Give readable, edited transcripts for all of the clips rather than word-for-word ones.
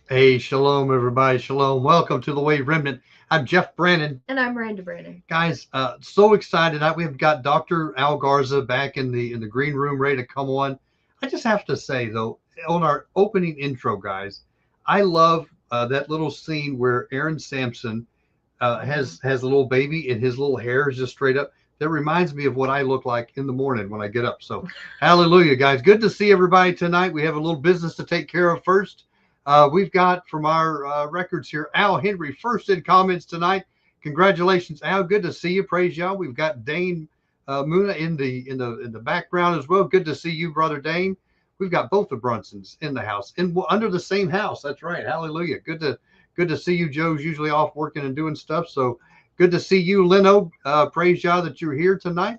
Hey, shalom, everybody. Shalom. Welcome to the Way Remnant. I'm Jeff Brannon. And I'm Miranda Brannon. Guys, so excited. We've got Dr. Al Garza back in the green room, ready to come on. I just have to say, though, on our opening intro, guys, I love that little scene where Aaron Sampson has a little baby and his little hair is just straight up. That reminds me of what I look like in the morning when I get up. So, hallelujah, guys. Good to see everybody tonight. We have a little business to take care of first. We've got from our records here, Al Henry first in comments tonight. Congratulations, Al. Good to see you. Praise y'all. We've got Dane Muna in the background as well. Good to see you, brother Dane. We've got both the Brunsons in the house, under the same house. That's right. Hallelujah. Good to see you. Joe's usually off working and doing stuff. So good to see you, Leno. Praise y'all that you're here tonight.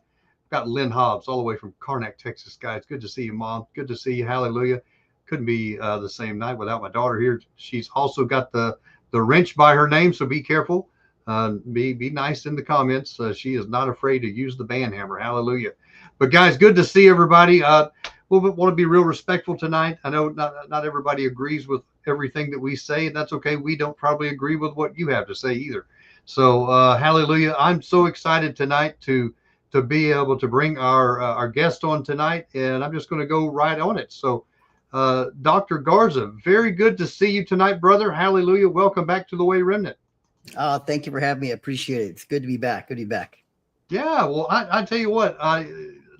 Got Lynn Hobbs all the way from Karnak, Texas, guys. Good to see you, Mom. Good to see you. Hallelujah. Couldn't be the same night without my daughter here. She's also got the wrench by her name, so be careful. Be nice in the comments. She is not afraid to use the band hammer. Hallelujah. But guys, good to see everybody. We want to be real respectful tonight. I know not everybody agrees with everything that we say, and that's okay. We don't probably agree with what you have to say either. So hallelujah. I'm so excited tonight to be able to bring our guest on tonight, and I'm just going to go right on it. So Dr. Garza, very good to see you tonight, brother. Hallelujah. Welcome back to the Way Remnant. Thank you for having me. I appreciate it. It's good to be back. Good to be back. Yeah, well, I tell you what,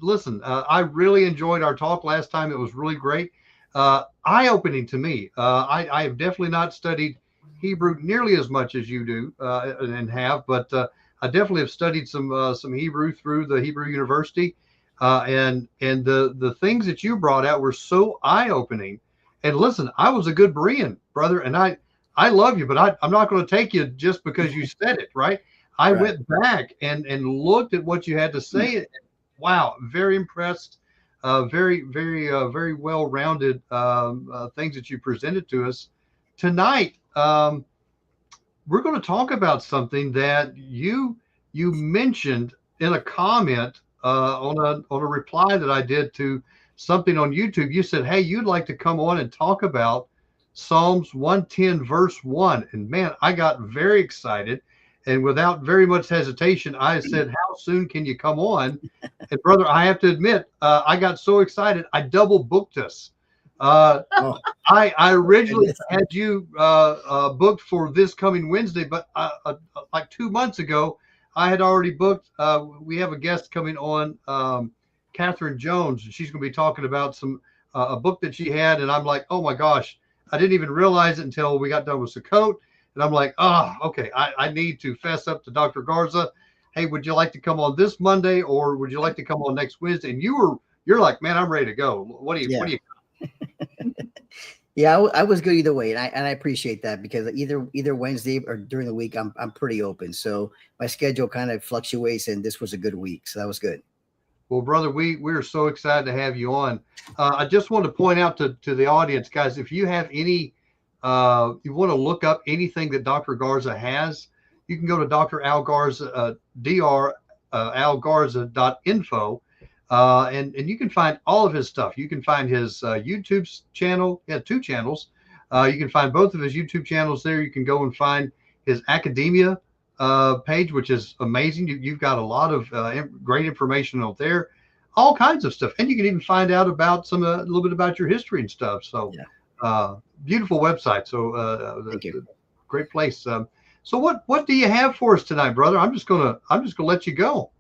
listen, I really enjoyed our talk last time. It was really great. Eye-opening to me. I have definitely not studied Hebrew nearly as much as you do and have, but I definitely have studied some Hebrew through the Hebrew University. And the things that you brought out were so eye-opening. And listen, I was a good Berean, brother, and I love you, but I'm not going to take you just because you said it, right? I went back and looked at what you had to say. And, wow, very impressed. Very well-rounded things that you presented to us tonight. We're going to talk about something that you mentioned in a comment on a reply that I did to something on YouTube. You said, hey, you'd like to come on and talk about Psalms 110 verse 1. And man, I got very excited. And without very much hesitation, I said, how soon can you come on? And brother, I have to admit, I got so excited, I double booked us. I originally had you booked for this coming Wednesday, but like 2 months ago, I had already booked. We have a guest coming on, Catherine Jones, and she's going to be talking about a book that she had. And I'm like, oh my gosh, I didn't even realize it until we got done with Sukkot. And I'm like, oh, okay, I need to fess up to Dr. Garza. Hey, would you like to come on this Monday, or would you like to come on next Wednesday? And you're like, man, I'm ready to go. What do you? Yeah, I was good either way, and I appreciate that, because either Wednesday or during the week, I'm pretty open. So my schedule kind of fluctuates, and this was a good week, so that was good. Well, brother, we're so excited to have you on. I just want to point out to the audience, guys, if you have any, you want to look up anything that Dr. Garza has, you can go to Dr. Al Garza, algarza.info. And you can find all of his stuff. You can find his YouTube channel. He had 2 channels. You can find both of his YouTube channels there. You can go and find his academia page, which is amazing. You've got a lot of great information out there, all kinds of stuff. And you can even find out about a little bit about your history and stuff. So beautiful website. So thank you. Great place. So what do you have for us tonight, brother? I'm just gonna let you go.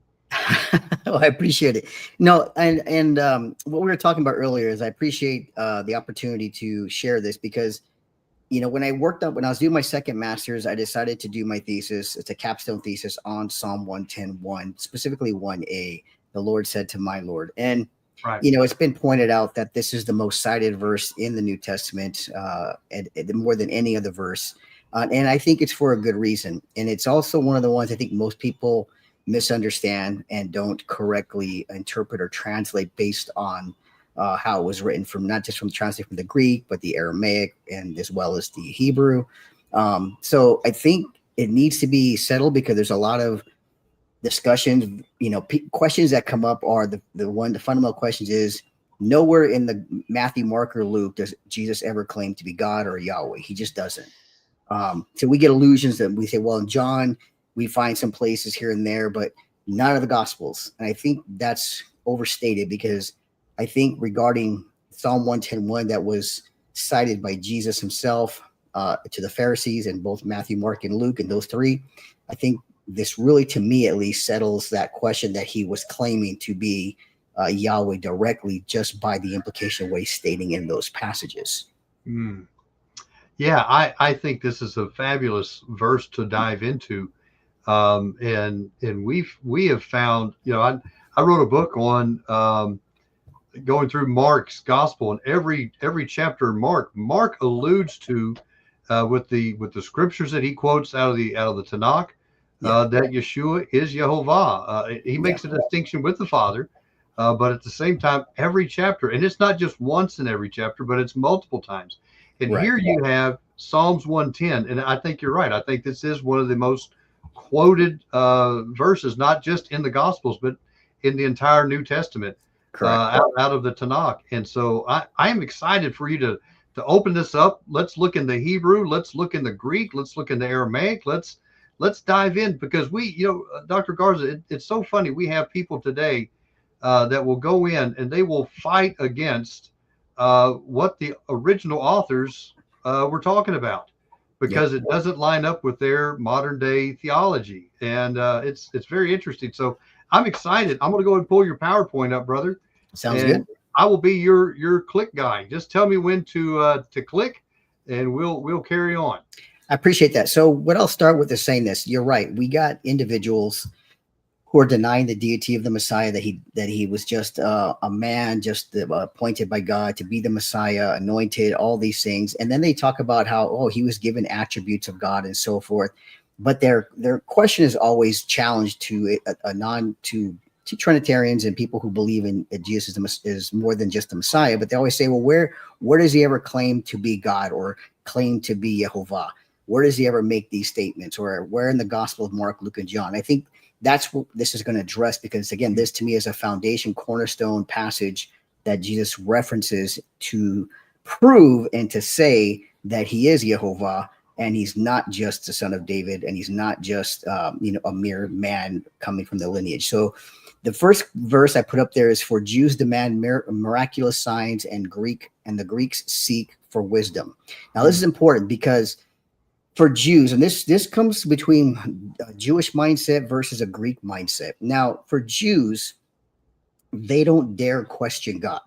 Oh, I appreciate it. No, and what we were talking about earlier is I appreciate the opportunity to share this, because, when I was doing my second master's, I decided to do my thesis. It's a capstone thesis on Psalm 110:1, specifically 1a. The Lord said to my Lord. And, it's been pointed out that this is the most cited verse in the New Testament, and more than any other verse. And I think it's for a good reason. And it's also one of the ones I think most people misunderstand and don't correctly interpret or translate based on how it was written, from not just from translate from the Greek, but the Aramaic and as well as the Hebrew. So I think it needs to be settled, because there's a lot of discussions, questions that come up are the fundamental questions is, Nowhere in the Matthew, Mark, or Luke does Jesus ever claim to be God or Yahweh. He just doesn't. So we get illusions that we say, well, in John, we find some places here and there, but none of the Gospels. And I think that's overstated, because I think regarding Psalm 110:1 that was cited by Jesus himself to the Pharisees in both Matthew, Mark, and Luke, and those three, I think this really, to me at least, settles that question that he was claiming to be Yahweh directly, just by the implication of what he's stating in those passages. Mm. Yeah, I think this is a fabulous verse to dive into. And we have found, I wrote a book on going through Mark's gospel, and every chapter Mark alludes to with the scriptures that he quotes out of the Tanakh, that Yeshua is Yehovah. He makes a distinction with the Father, but at the same time, every chapter, and it's not just once in every chapter, but it's multiple times. And here you have Psalms 110, and I think you're right. I think this is one of the most quoted verses, not just in the Gospels, but in the entire New Testament, out of the Tanakh. And so I am excited for you to open this up. Let's look in the Hebrew. Let's look in the Greek. Let's look in the Aramaic. Let's dive in, because Dr. Garza, it's so funny. We have people today that will go in and they will fight against what the original authors were talking about, because it doesn't line up with their modern day theology. And it's very interesting. So I'm excited. I'm going to go and pull your PowerPoint up, brother. Sounds good. I will be your click guy. Just tell me when to click, and we'll carry on. I appreciate that. So what I'll start with is saying this. You're right. We got individuals who are denying the deity of the Messiah, that he was just a man, just appointed by God to be the Messiah, anointed, all these things. And then they talk about how, he was given attributes of God and so forth. But their question is always challenged to to Trinitarians and people who believe in Jesus is more than just the Messiah. But they always say, well, where does he ever claim to be God or claim to be Yehovah? Where does he ever make these statements? Or where in the Gospel of Mark, Luke, and John? I think that's what this is going to address, because again, this to me is a foundation cornerstone passage that Jesus references to prove and to say that he is Yehovah, and he's not just the son of David, and he's not just a mere man coming from the lineage. So the first verse I put up there is, for Jews demand miraculous signs, and the Greeks seek for wisdom. Now this is important, because for Jews, and this comes between a Jewish mindset versus a Greek mindset. Now, for Jews, they don't dare question God.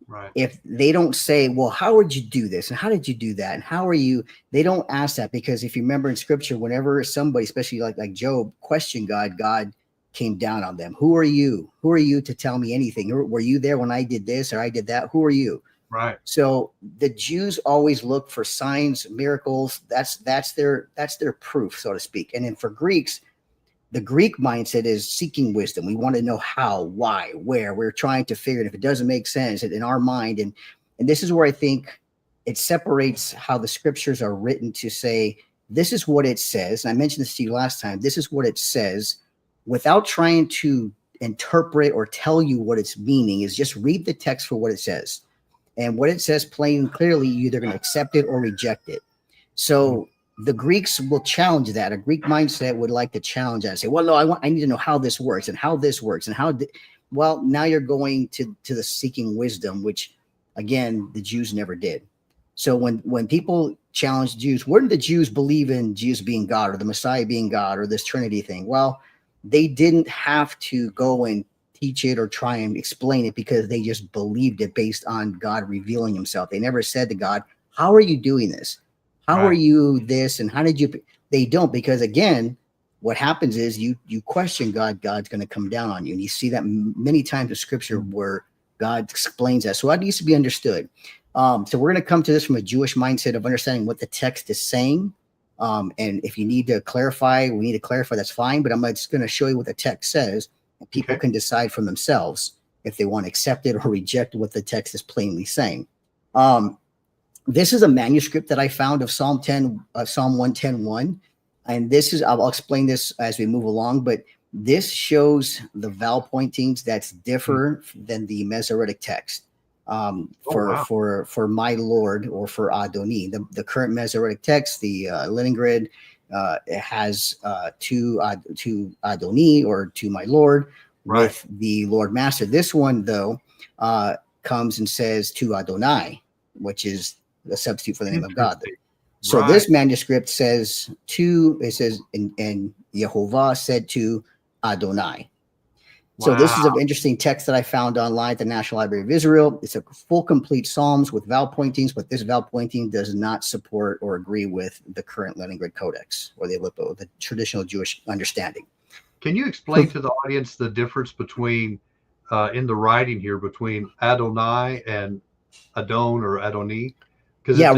Right. If they don't say, well, how would you do this? And how did you do that? And how are you? They don't ask that, because if you remember in scripture, whenever somebody, especially like Job, questioned God, God came down on them. Who are you? Who are you to tell me anything? Were you there when I did this or I did that? Who are you? Right. So the Jews always look for signs, miracles. That's their proof, so to speak. And then for Greeks, the Greek mindset is seeking wisdom. We want to know how, why, where. We're trying to figure it. If it doesn't make sense in our mind, and this is where I think it separates how the scriptures are written to say, this is what it says. And I mentioned this to you last time. This is what it says, without trying to interpret or tell you what its meaning is. Just read the text for what it says. And what it says plain and clearly, you're either going to accept it or reject it. So the Greeks will challenge that. A Greek mindset would like to challenge that and say, well, no, I need to know how this works and how this works and how. Well, now you're going to the seeking wisdom, which, again, the Jews never did. So when people challenge Jews, where did the Jews believe in Jesus being God or the Messiah being God or this Trinity thing? Well, they didn't have to go and teach it or try and explain it, because they just believed it based on God revealing himself. They never said to God, how are you doing this? How are you this? And how did you? They don't, because again, what happens is you question God, God's going to come down on you. And you see that many times in scripture where God explains that. So that needs to be understood. So we're going to come to this from a Jewish mindset of understanding what the text is saying. And if you need to clarify, we need to clarify, that's fine. But I'm just going to show you what the text says. And people can decide for themselves if they want to accept it or reject what the text is plainly saying. This is a manuscript that I found of Psalm 110:1. And this is, I'll explain this as we move along, but this shows the vowel pointings that's different than the Masoretic text. for my Lord, or for Adoni. The current Masoretic text, the Leningrad, it has to Adoni, or to my Lord, with the Lord Master. This one, though, comes and says to Adonai, which is a substitute for the name of God. So this manuscript says and Yehovah said to Adonai. So this is an interesting text that I found online at the National Library of Israel. It's a full, complete Psalms with vowel pointings, but this vowel pointing does not support or agree with the current Leningrad Codex, or the traditional Jewish understanding. Can you explain to the audience the difference between, in the writing here, between Adonai and Adon or Adoni? Yeah,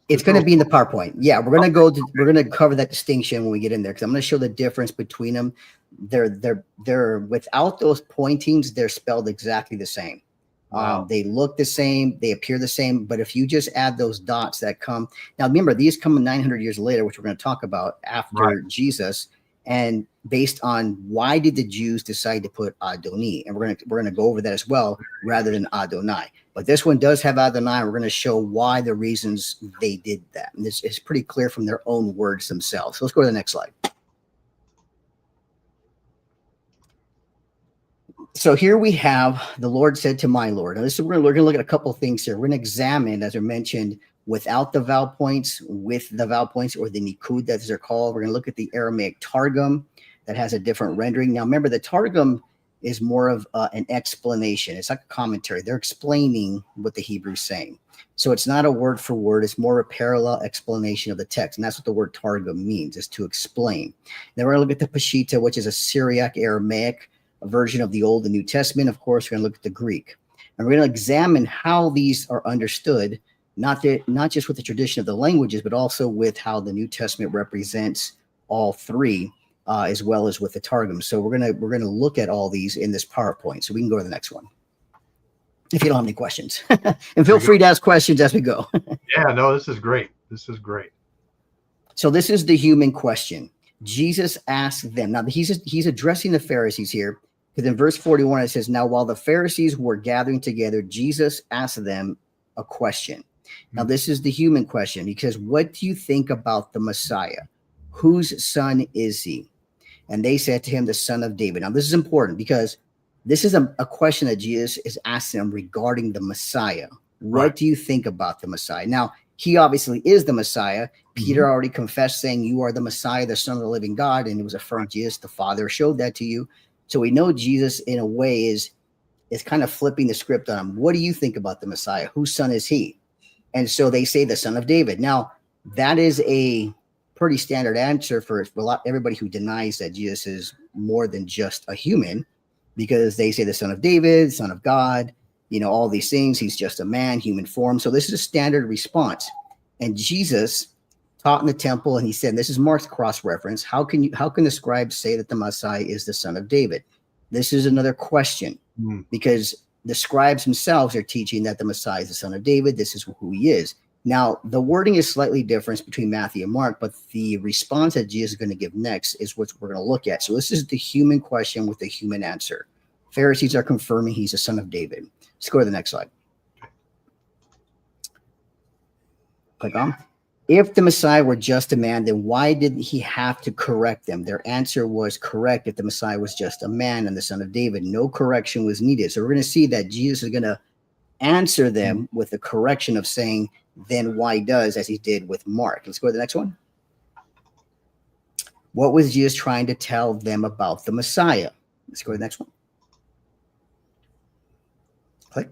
it's going to be in the PowerPoint. Yeah, we're going to cover that distinction when we get in there, because I'm going to show the difference between them. They're without those pointings, they're spelled exactly the same. Wow. They look the same, they appear the same, but if you just add those dots that come, now remember, these come 900 years later, which we're going to talk about after Jesus, and based on why did the Jews decide to put Adoni, and we're going to go over that as well, rather than Adonai. But this one does have Adonai. We're going to show why, the reasons they did that, and this is pretty clear from their own words themselves. So let's go to the next slide. So here we have the Lord said to my Lord. Now we're going to look at a couple of things here. We're going to examine, as I mentioned, without the vowel points, with the vowel points, or the nikud, as they're called. We're going to look at the Aramaic Targum that has a different rendering. Now remember, the Targum is more of an explanation. It's like a commentary. They're explaining what the Hebrew's saying. So it's not a word for word. It's more a parallel explanation of the text. And that's what the word Targum means, is to explain. Then we're going to look at the Peshitta, which is a Syriac Aramaic, a version of the Old and New Testament. Of course, we're going to look at the Greek. And we're going to examine how these are understood, not just with the tradition of the languages, but also with how the New Testament represents all three, as well as with the Targum. So we're gonna look at all these in this PowerPoint. So we can go to the next one, if you don't have any questions. And feel free to ask questions as we go. Yeah, no, this is great. This is great. So this is the human question. Jesus asked them. Now he's addressing the Pharisees here, because in verse 41 it says, "Now while the Pharisees were gathering together, Jesus asked them a question." Now this is the human question, because what do you think about the Messiah? Whose son is he? And they said to him, the son of David. Now this is important, because this is a question that Jesus is asking them regarding the Messiah. What do you think about the Messiah? Now, he obviously is the Messiah. Peter already confessed, saying, "You are the Messiah, the Son of the living God." And it was affirmed, Jesus, the Father, showed that to you. So we know Jesus, in a way, is kind of flipping the script on him. What do you think about the Messiah? Whose son is he? And so they say, the son of David. Now, that is a pretty standard answer for everybody who denies that Jesus is more than just a human, because they say the son of David, son of God, all these things. He's just a man, human form. So this is a standard response. And Jesus taught in the temple, and he said, this is Mark's cross reference. How can the scribes say that the Messiah is the son of David? This is another question, because the scribes themselves are teaching that the Messiah is the son of David. This is who he is. Now, the wording is slightly different between Matthew and Mark, but the response that Jesus is going to give next is what we're going to look at. So this is the human question with the human answer. Pharisees are confirming he's a son of David. Let's go to the next slide. Click on. If the Messiah were just a man, then why did he have to correct them? Their answer was correct. If the Messiah was just a man and the son of David, no correction was needed. So we're going to see that Jesus is going to answer them with the correction of saying, then why does, as he did with Mark. Let's go to the next one. What was Jesus trying to tell them about the Messiah? Let's go to the next one. Click.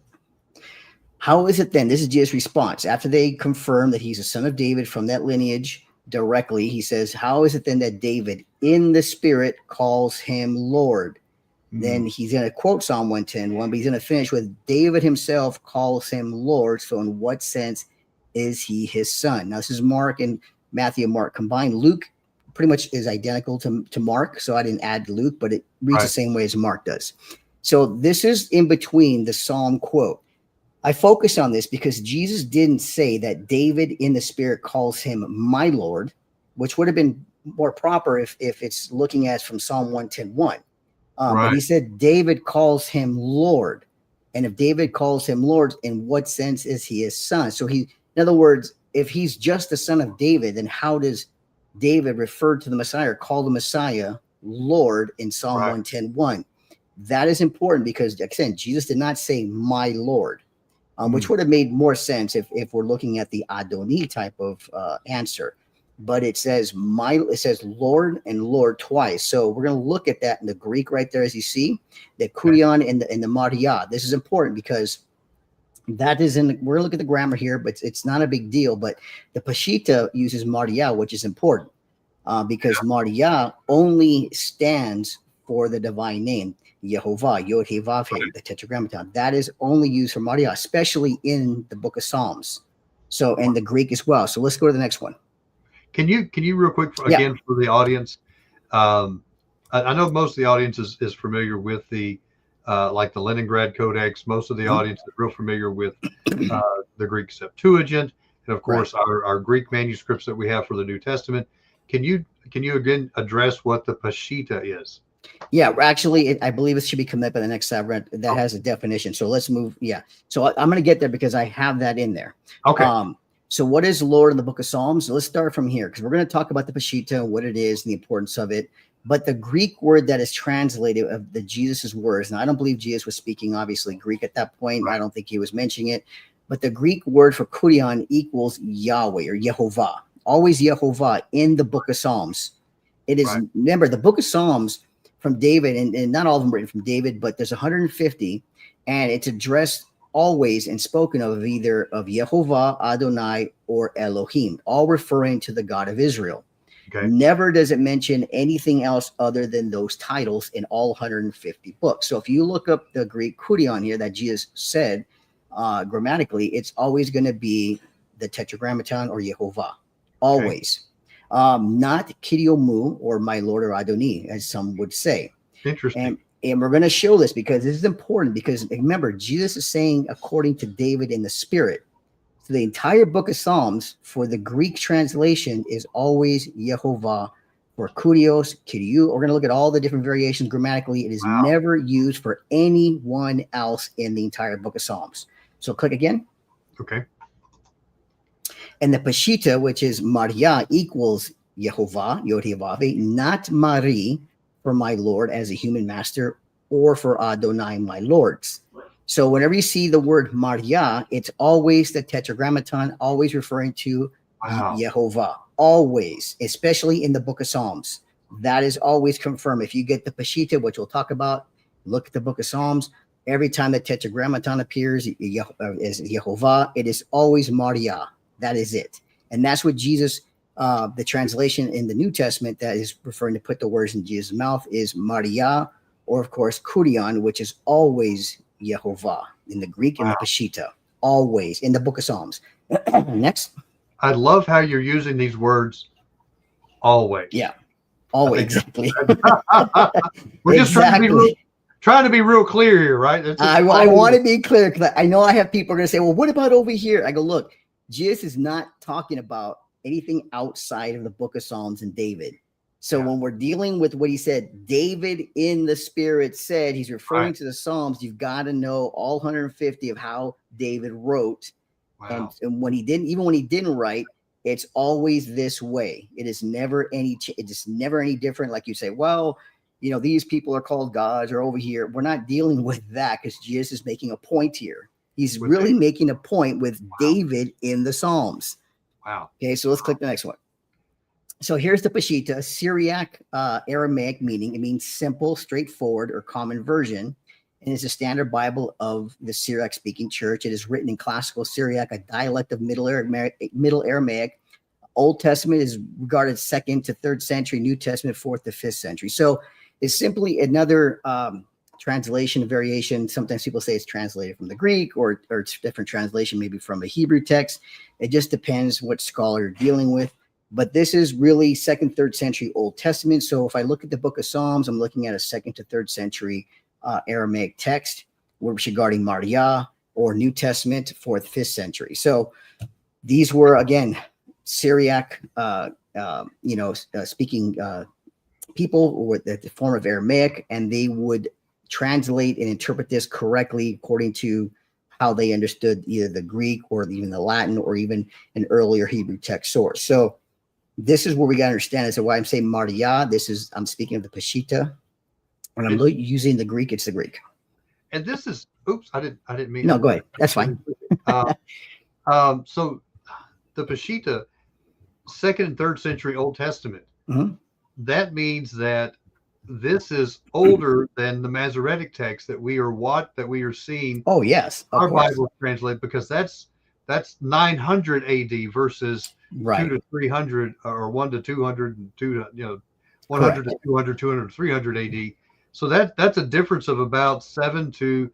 How is it then? This is Jesus' response. After they confirm that he's a son of David from that lineage directly, he says, how is it then that David in the spirit calls him Lord? Then he's going to quote Psalm 110, but he's going to finish with David himself calls him Lord. So in what sense is he his son? Now, this is Mark and Matthew and Mark combined. Luke pretty much is identical to Mark, so I didn't add Luke, but it reads the same way as Mark does. So this is in between the Psalm quote. I focus on this because Jesus didn't say that David in the spirit calls him my Lord, which would have been more proper if it's looking at from Psalm 110:1. But he said David calls him Lord. And if David calls him Lord, in what sense is he his son? So in other words, if he's just the son of David, then how does David refer to the Messiah or call the Messiah Lord in Psalm 110:1? That is important because, like I said, Jesus did not say my Lord, which would have made more sense if we're looking at the Adoni type of answer. But it says Lord and Lord twice. So we're going to look at that in the Greek right there, as you see, the kurion and the Maria. This is important because that is we're going to look at the grammar here, but it's not a big deal. But the Peshitta uses Maria, which is important because Maria only stands for the divine name, Yehovah, Yod He Vav He, the Tetragrammaton. That is only used for Maria, especially in the book of Psalms. So, and the Greek as well. So let's go to the next one. Can you real quick for the audience? I know most of the audience is familiar with the like the Leningrad Codex. Most of the audience is real familiar with the Greek Septuagint, and of course our Greek manuscripts that we have for the New Testament. Can you again address what the Peshitta is? Yeah, actually, I believe it should be coming up in the next that has a definition. So let's move. Yeah, so I'm going to get there because I have that in there. Okay. So what is Lord in the book of Psalms? Let's start from here because we're going to talk about the Peshitta, what it is, and the importance of it. But the Greek word that is translated of the Jesus's words, and I don't believe Jesus was speaking obviously Greek at that point. I don't think he was mentioning it. But the Greek word for kurion equals Yahweh or Yehovah. Always Yehovah in the book of Psalms. It is, remember, the book of Psalms from David, and not all of them written from David, but there's 150, and it's addressed always and spoken of either of Yehovah, Adonai, or Elohim, all referring to the God of Israel. Okay. Never does it mention anything else other than those titles in all 150 books. So if you look up the Greek kurion here that Jesus said grammatically, it's always going to be the Tetragrammaton or Yehovah, always. Not Kiriomu or my Lord or Adoni, as some would say. Interesting. And we're going to show this because this is important because remember, Jesus is saying according to David in the spirit. So the entire book of Psalms for the Greek translation is always Yehovah or Kurios, Kiriou. We're going to look at all the different variations grammatically. It is never used for anyone else in the entire book of Psalms. So click again. Okay. And the Peshitta, which is Maria, equals Yehovah, Yod He Vav He, not Mari, for my Lord as a human master, or for Adonai, my lords. So whenever you see the word Maria, it's always the Tetragrammaton, always referring to Yehovah, always, especially in the book of Psalms. That is always confirmed. If you get the Peshitta, which we'll talk about, look at the book of Psalms. Every time the Tetragrammaton appears as Yehovah, it is always Maria. That is it. And that's what Jesus, the translation in the New Testament that is referring to put the words in Jesus' mouth is Maria, or of course, kurion, which is always Yehovah in the Greek and the Peshitta, always in the book of Psalms. Next. I love how you're using these words always. Yeah, always. Exactly. We're just trying to be real clear here, right? I want to be clear because I know I have people are going to say, well, what about over here? I go, look, Jesus is not talking about anything outside of the book of Psalms and David. So when we're dealing with what he said, David in the spirit said, he's referring to the Psalms. You've got to know all 150 of how David wrote. And when he didn't, even when he didn't write, it's always this way. It is never any different. Like you say, well, you know, these people are called gods or over here. We're not dealing with that because Jesus is making a point here. He's really making a point with David in the Psalms. Wow. Okay, so let's click the next one. So here's the Peshitta, Syriac Aramaic meaning. It means simple, straightforward, or common version. And it's a standard Bible of the Syriac-speaking church. It is written in classical Syriac, a dialect of Middle Aramaic. Old Testament is regarded 2nd to 3rd century, New Testament 4th to 5th century. So it's simply another translation variation. Sometimes people say it's translated from the Greek or it's different translation, maybe from a Hebrew text. It just depends what scholar you're dealing with. But this is really 2nd, 3rd century Old Testament. So if I look at the book of Psalms, I'm looking at a 2nd to 3rd century Aramaic text regarding Maria, or New Testament 4th, 5th century. So these were, again, Syriac, speaking people with the form of Aramaic, and they would translate and interpret this correctly according to how they understood either the Greek or even the Latin or even an earlier Hebrew text source. So this is where we got to understand is why I'm saying Maria. I'm speaking of the Peshitta. When I'm using the Greek, it's the Greek. And this is, oops, I didn't mean. No, go ahead. That's fine. So the Peshitta, 2nd and 3rd century Old Testament, that means that this is older than the Masoretic text that we are seeing. Oh, yes. Our Bible translate, because that's 900 AD versus 2 to 300 or 1 to 200 and 2 to 100 to 200, 200 to 300 AD. So that's a difference of about 7 to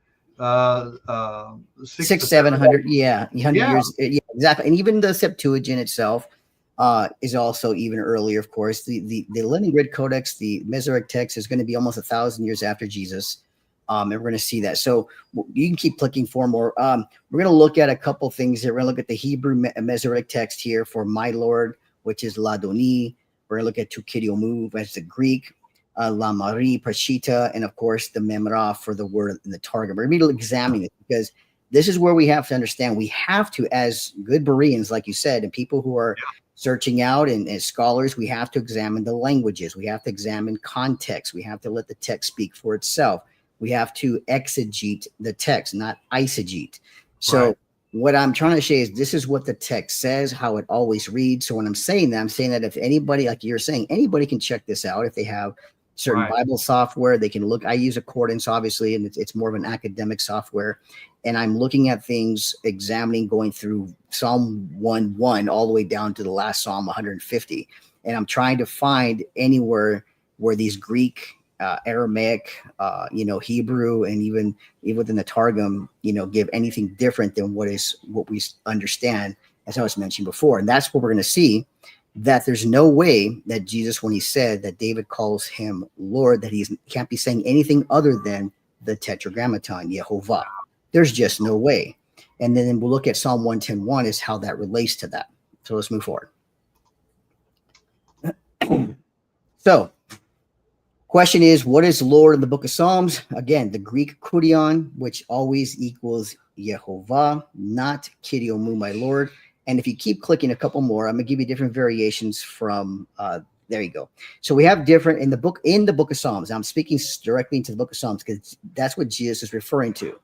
700. Yeah, 100 years. Yeah, exactly. And even the Septuagint itself is also even earlier. Of course, the Leningrad Codex, the Masoretic text, is going to be almost 1,000 years after Jesus. And we're going to see that. So you can keep clicking for more. We're going to look at a couple things here. We're going to look at the Hebrew Masoretic text here for my Lord, which is Ladoni. We're going to look at Tukidiomu, as the Greek, La Marie, Peshitta, and of course the Memra for the word in the Targum. We're going to be examining it because this is where we have to understand. We have to, as good Bereans, like you said, and people who are searching out and as scholars, we have to examine the languages. We have to examine context. We have to let the text speak for itself. We have to exegete the text, not eisegete. So what I'm trying to say is this is what the text says, how it always reads. So when I'm saying that if anybody, like you're saying, anybody can check this out if they have certain Bible software, they can look. I use Accordance, obviously, and it's more of an academic software. And I'm looking at things, examining, going through Psalm 1:1 all the way down to the last Psalm 150. And I'm trying to find anywhere where these Greek, Aramaic, Hebrew, and even within the Targum, give anything different than what we understand, as I was mentioning before. And that's what we're going to see, that there's no way that Jesus, when he said that David calls him Lord, that he can't be saying anything other than the Tetragrammaton, Yehovah. There's just no way. And then we'll look at Psalm 110:1 is how that relates to that. So let's move forward. So question is, what is Lord in the book of Psalms? Again, the Greek kurion, which always equals Yehovah, not Kidiomu, my Lord. And if you keep clicking a couple more, I'm going to give you different variations from, there you go. So we have different in the book of Psalms. I'm speaking directly into the book of Psalms because that's what Jesus is referring to.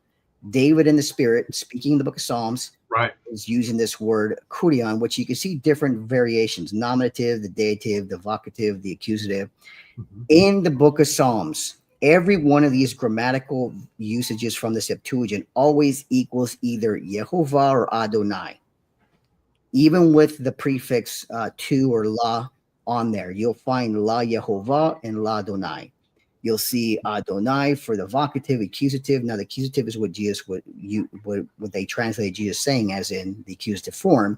David in the Spirit, speaking in the book of Psalms, is using this word kurion, which you can see different variations: nominative, the dative, the vocative, the accusative. In the book of Psalms, every one of these grammatical usages from the Septuagint always equals either Yehovah or Adonai. Even with the prefix to or la on there, you'll find la Yehovah and la Adonai. You'll see Adonai for the vocative, accusative. Now, the accusative is what they translate Jesus saying as in the accusative form.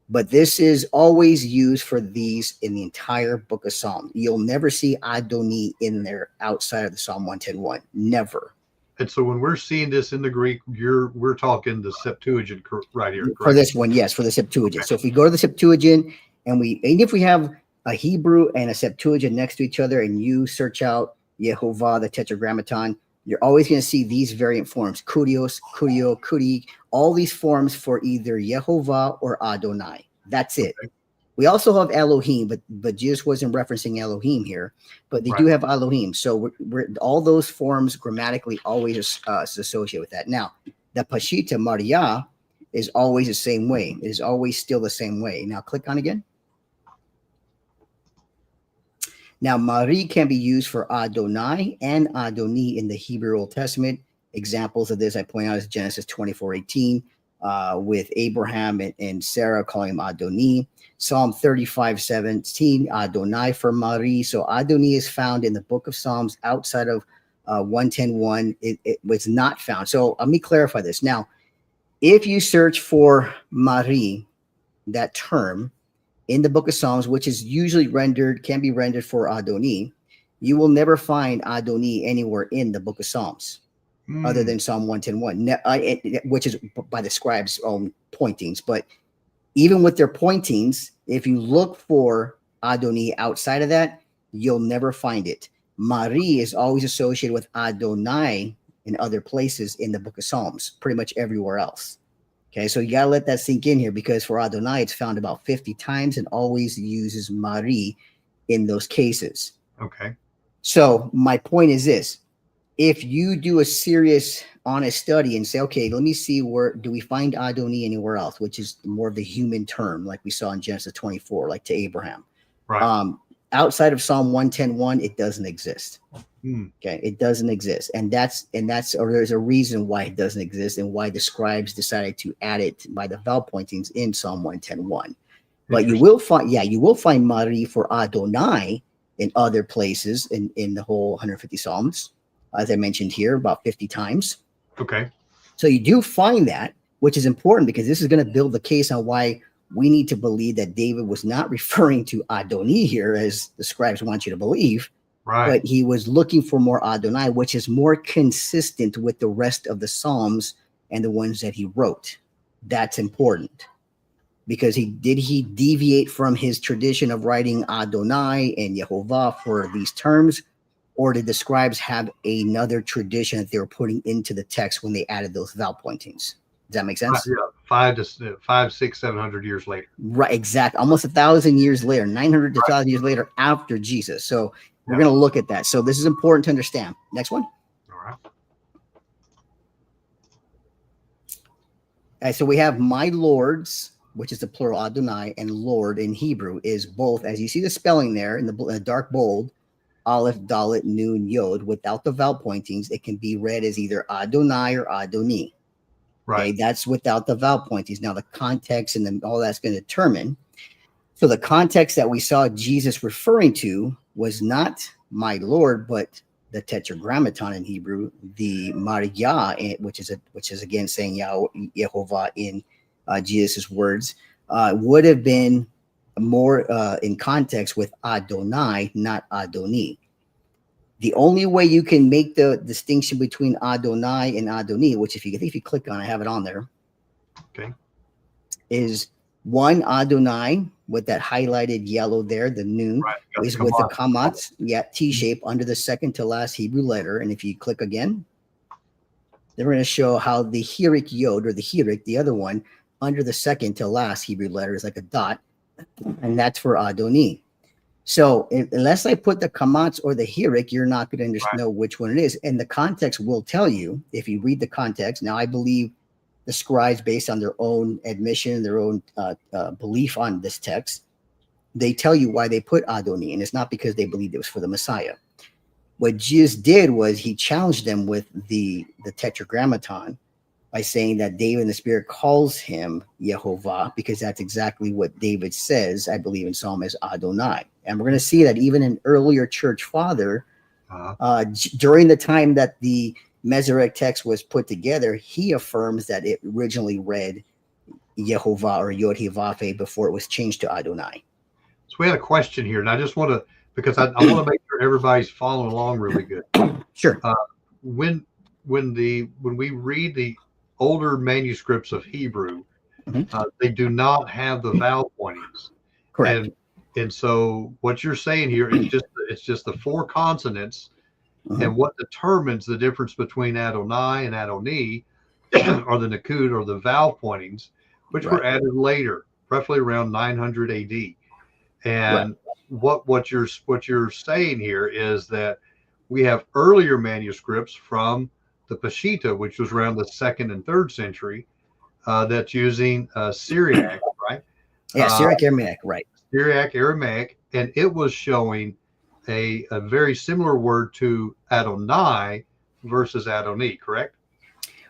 But this is always used for these in the entire book of Psalms. You'll never see Adoni in there outside of the Psalm 110:1. Never. And so when we're seeing this in the Greek, we're talking the Septuagint right here. Correct? For this one, yes, for the Septuagint. Okay. So if we go to the Septuagint and if we have a Hebrew and a Septuagint next to each other and you search out Yehovah, the Tetragrammaton, you're always going to see these variant forms: kurios, kurio, kuri, all these forms for either Yehovah or Adonai. That's it. Okay. We also have Elohim, but Jesus wasn't referencing Elohim here, but they do have Elohim. So we're all those forms grammatically always associated with that. Now, the Peshitta, Maria, is always the same way. It is always still the same way. Now, click on again. Now, Marie can be used for Adonai and Adoni in the Hebrew Old Testament. Examples of this I point out is Genesis 24:18 with Abraham and Sarah calling him Adoni. Psalm 35:17, Adonai for Marie. So Adoni is found in the book of Psalms outside of 110:1. It was not found. So let me clarify this. Now, if you search for Marie, that term, in the book of Psalms, which is usually can be rendered for Adoni, you will never find Adoni anywhere in the book of Psalms other than Psalm 110:1, which is by the scribes' own pointings. But even with their pointings, if you look for Adoni outside of that, you'll never find it. Mari is always associated with Adonai in other places in the book of Psalms, pretty much everywhere else. Okay, so you got to let that sink in here, because for Adonai, it's found about 50 times and always uses Mari in those cases. Okay. So my point is this: if you do a serious, honest study and say, okay, let me see, where do we find Adonai anywhere else, which is more of the human term, like we saw in Genesis 24, like to Abraham. Right. Outside of Psalm 110:1, it doesn't exist. Hmm. Okay, it doesn't exist, and or there's a reason why it doesn't exist, and why the scribes decided to add it by the vowel pointings in Psalm 110:1. But you will find Mari for Adonai in other places in the whole 150 Psalms, as I mentioned here, about 50 times. Okay. So you do find that, which is important, because this is going to build the case on why we need to believe that David was not referring to Adonai here, as the scribes want you to believe. Right. But he was looking for more Adonai, which is more consistent with the rest of the Psalms and the ones that he wrote. That's important, because he deviate from his tradition of writing Adonai and Yehovah for these terms, or did the scribes have another tradition that they were putting into the text when they added those vowel pointings? Does that make sense? Yeah, 500, 600, 700 years later. Right, exactly. Almost 1,000 years later, 900 to 1,000 years later after Jesus. So we're going to look at that. So this is important to understand. Next one. All right. So we have my lords, which is the plural Adonai, and Lord in Hebrew is both, as you see the spelling there in the dark bold, Aleph, Dalet, Nun, Yod, without the vowel pointings. It can be read as either Adonai or Adoni. Right. Okay, that's without the vowel pointings. Now the context and all that's going to determine. So the context that we saw Jesus referring to was not my Lord, but the Tetragrammaton in Hebrew, the Maria, which is again saying Yehovah in Jesus' words, would have been more in context with Adonai, not Adoni. The only way you can make the distinction between Adonai and Adoni, which if you click on, I have it on there. Okay. Is one Adonai with that highlighted yellow there, the Nun, Right. is with the kamatz, T-shape under the second to last Hebrew letter. And if you click again, then we're going to show how the Hirik Yod, or the Hirik, the other one, under the second to last Hebrew letter is like a dot, and that's for Adoni. So unless I put the kamatz or the Hirik, you're not going to know which one it is. And the context will tell you, if you read the context. Now, I believe the scribes, based on their own admission, their own belief on this text, they tell you why they put Adoni, and it's not because they believed it was for the Messiah. What Jesus did was he challenged them with the Tetragrammaton by saying that David in the Spirit calls him Yehovah, because that's exactly what David says, I believe, in Psalm as Adonai. And we're going to see that even an earlier church father, during the time that the Masoretic text was put together, he affirms that it originally read Yehovah or Yod-Heh-Vav-Heh before it was changed to Adonai. So we had a question here, and I just want to, because I want to make sure everybody's following along really good. Sure. When we read the older manuscripts of Hebrew, they do not have the vowel pointings. Correct. And so what you're saying here is just the four consonants, and what determines the difference between Adonai and Adoni are the Nakud, or the vowel pointings, which were added later, roughly around 900 AD. And what you're saying here is that we have earlier manuscripts from the Peshitta, which was around the 2nd and 3rd century, that's using Syriac, right? Yeah, Syriac Aramaic, right. Syriac Aramaic, and it was showing a very similar word to Adonai versus Adoni, correct?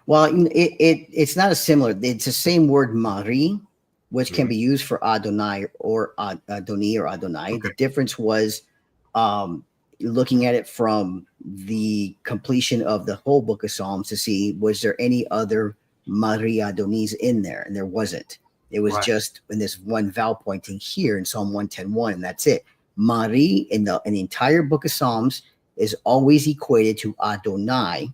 Well, it's not a similar. It's the same word Mari, which can be used for Adonai or Adoni or Adonai. Okay. The difference was looking at it from the completion of the whole book of Psalms to see, was there any other Mari Adonis in there? And there wasn't. It was just in this one vowel pointing here in Psalm 110:1, and that's it. Mari in the entire book of Psalms is always equated to Adonai,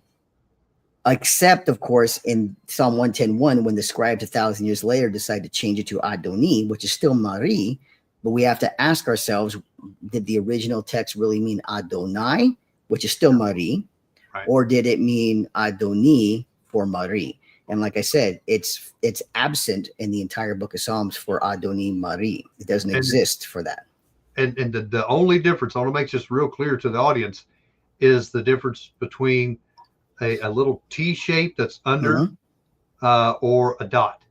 except, of course, in Psalm 110:1, when the scribes 1,000 years later decide to change it to Adoni, which is still Mari. But we have to ask ourselves, did the original text really mean Adonai, which is still Marie, Right. or did it mean Adoni for Marie? And like I said, it's absent in the entire book of Psalms for Adoni Marie. It doesn't exist for that. And the only difference, I want to make this real clear to the audience, is the difference between a little T shape that's under or a dot.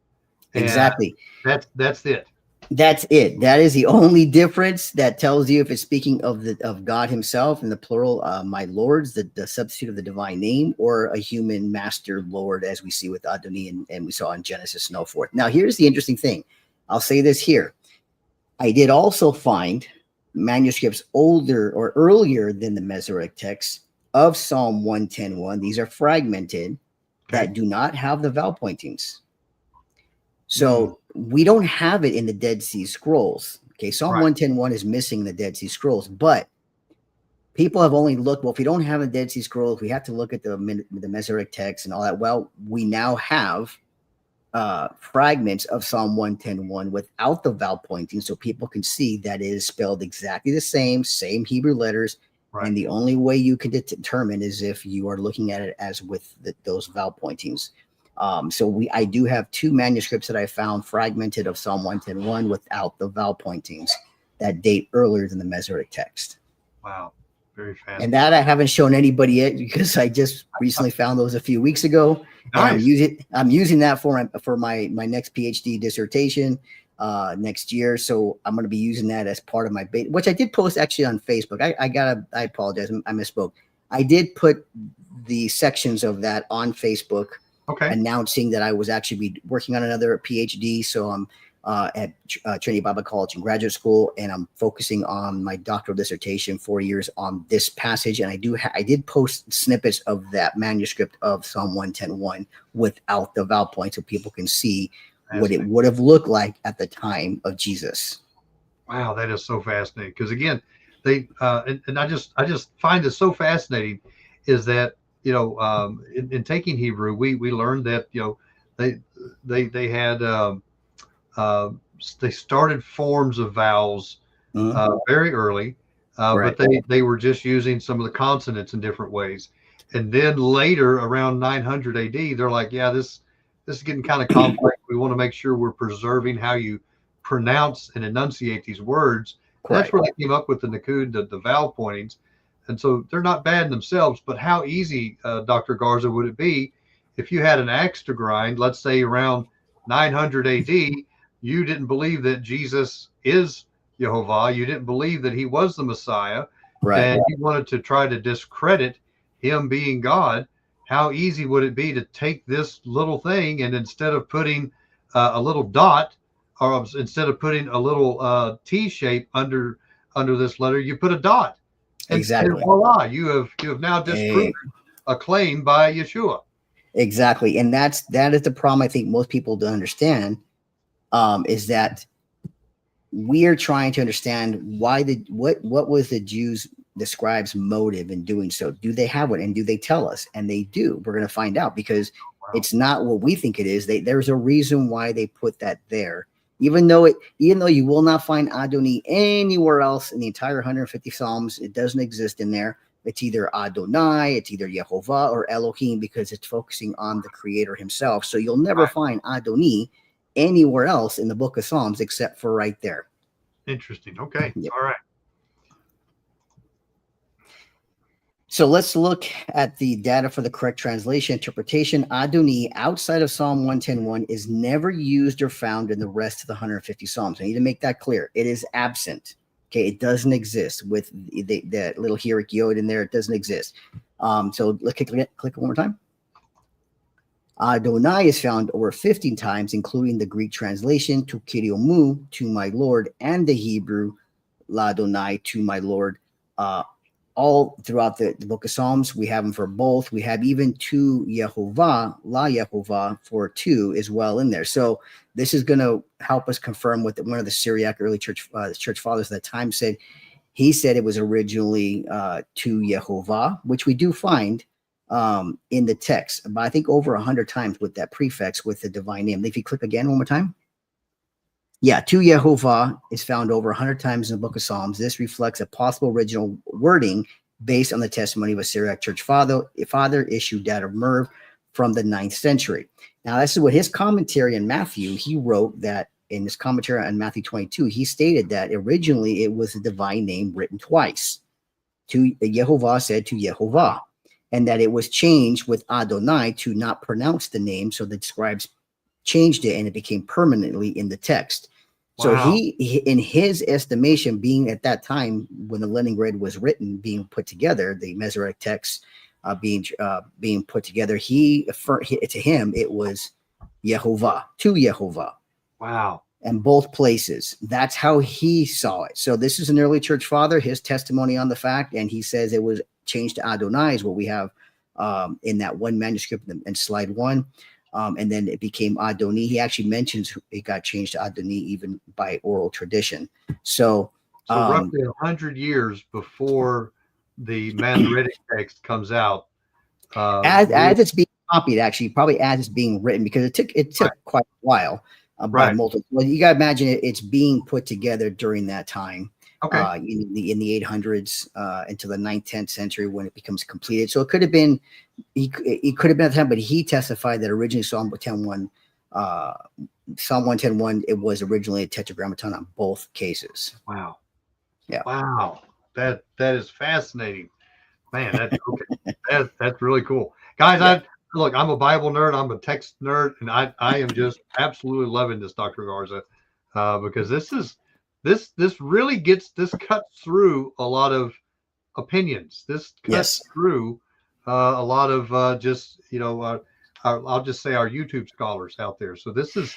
And exactly. That's it. That's it. That is the only difference that tells you if it's speaking of God himself in the plural, my lords, the substitute of the divine name, or a human master lord, as we see with Adoni and we saw in Genesis and so forth. Now, here's the interesting thing. I'll say this here. I did also find manuscripts older or earlier than the Masoretic text of Psalm 110:1. These are fragmented that do not have the vowel pointings. So we don't have it in the Dead Sea Scrolls. Okay, Psalm 110:1 is missing the Dead Sea Scrolls, but people have only looked. Well, if we don't have the Dead Sea Scrolls, we have to look at the Masoretic text and all that. Well, we now have fragments of Psalm 110:1 without the vowel pointing, so people can see that it is spelled exactly the same Hebrew letters. Right. And the only way you can determine is if you are looking at it as with those vowel pointings. So I do have two manuscripts that I found fragmented of Psalm 110:1 without the vowel pointings that date earlier than the Masoretic text. Wow, very fast. And that I haven't shown anybody yet because I just recently found those a few weeks ago. Nice. I'm using that for my next PhD dissertation next year. So I'm going to be using that as part of my beta, which I did post actually on Facebook. I apologize, I misspoke. I did put the sections of that on Facebook. Okay. Announcing that I was actually working on another PhD. So I'm at Trinity Bible College in graduate school, and I'm focusing on my doctoral dissertation 4 years on this passage. And I did post snippets of that manuscript of Psalm 110:1 without the vowel point, so people can see what it would have looked like at the time of Jesus. Wow, that is so fascinating. Because again, they and I just find this so fascinating is that, you know, in taking Hebrew, we learned that, you know, they had they started forms of vowels very early, but they were just using some of the consonants in different ways. And then later, around 900 AD, they're like, yeah, this is getting kind of complex. We want to make sure we're preserving how you pronounce and enunciate these words. That's where they came up with the Nakud, the vowel pointings. And so they're not bad in themselves, but how easy, Dr. Garza, would it be if you had an axe to grind, let's say around 900 AD, you didn't believe that Jesus is Yehovah, you didn't believe that he was the Messiah, and you wanted to try to discredit him being God. How easy would it be to take this little thing and instead of putting a little dot, or instead of putting a little T shape under this letter, you put a dot. Exactly. And voila, you have now disproven a claim by Yeshua. Exactly. And that is the problem I think most people don't understand, is that we are trying to understand why what was the scribes' motive in doing so. Do they have one, and do they tell us? And they do. We're going to find out, because it's not what we think it is. There's a reason why they put that there. Even though you will not find Adoni anywhere else in the entire 150 Psalms, it doesn't exist in there. It's either Adonai, it's either Yehovah or Elohim, because it's focusing on the Creator himself. So you'll never find Adoni anywhere else in the book of Psalms except for right there. Interesting. Okay. Yep. All right. So let's look at the data for the correct translation interpretation. Adoni outside of Psalm 110:1 is never used or found in the rest of the 150 Psalms. I need to make that clear. It is absent. Okay, it doesn't exist with the little hierarch yod in there. It doesn't exist. So let's click it one more time. Adonai is found over 15 times, including the Greek translation to Kiriomu, to my Lord, and the Hebrew Ladonai, to my Lord. All throughout the book of Psalms, we have them for both. We have even to Yehovah, La Yehovah, for two as well in there. So this is going to help us confirm what one of the Syriac early church fathers at that time said. He said it was originally to Yehovah, which we do find in the text, but I think over 100 times with that prefix with the divine name. If you click again one more time. Yeah, to Yehovah is found over 100 times in the book of Psalms. This reflects a possible original wording based on the testimony of a Syriac church father issued out of Merv from the 9th century. Now, this is what his commentary in Matthew, he wrote that in his commentary on Matthew 22, he stated that originally it was a divine name written twice. To Yehovah said to Yehovah, and that it was changed with Adonai to not pronounce the name. So the scribes changed it and it became permanently in the text. So he, in his estimation, being at that time when the Leningrad was written, being put together, the Masoretic text being put together, to him it was Yehovah, to Yehovah. Wow. And both places. That's how he saw it. So this is an early church father, his testimony on the fact, and he says it was changed to Adonai is what we have in that one manuscript in slide 1. And then it became Adoni. He actually mentions it got changed to Adoni even by oral tradition. So roughly 100 years before the Masoretic text comes out. As it's being copied, actually, probably as it's being written, because it took Right. quite a while. Multiple. Well, you got to imagine it's being put together during that time. Okay. In the 800s into the 9th, 10th century when it becomes completed. So it could have been, he could have been at the time, but he testified that originally Psalm 110:1, it was originally a tetragrammaton on both cases. Wow. Yeah. Wow. That is fascinating. Man, that's okay. That's really cool. Guys, Yeah. Look, I'm a Bible nerd, I'm a text nerd, and I am just absolutely loving this, Dr. Garza, because this really cuts through a lot of opinions. This cuts through a lot of just, I'll just say our YouTube scholars out there. So this is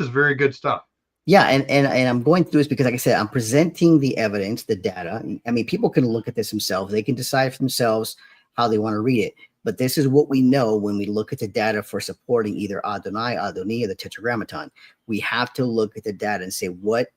very good stuff. Yeah, and I'm going through this because, like I said, I'm presenting the evidence, the data. I mean, people can look at this themselves. They can decide for themselves how they want to read it. But this is what we know when we look at the data for supporting either Adonai, Adoni, or the Tetragrammaton. We have to look at the data and say, what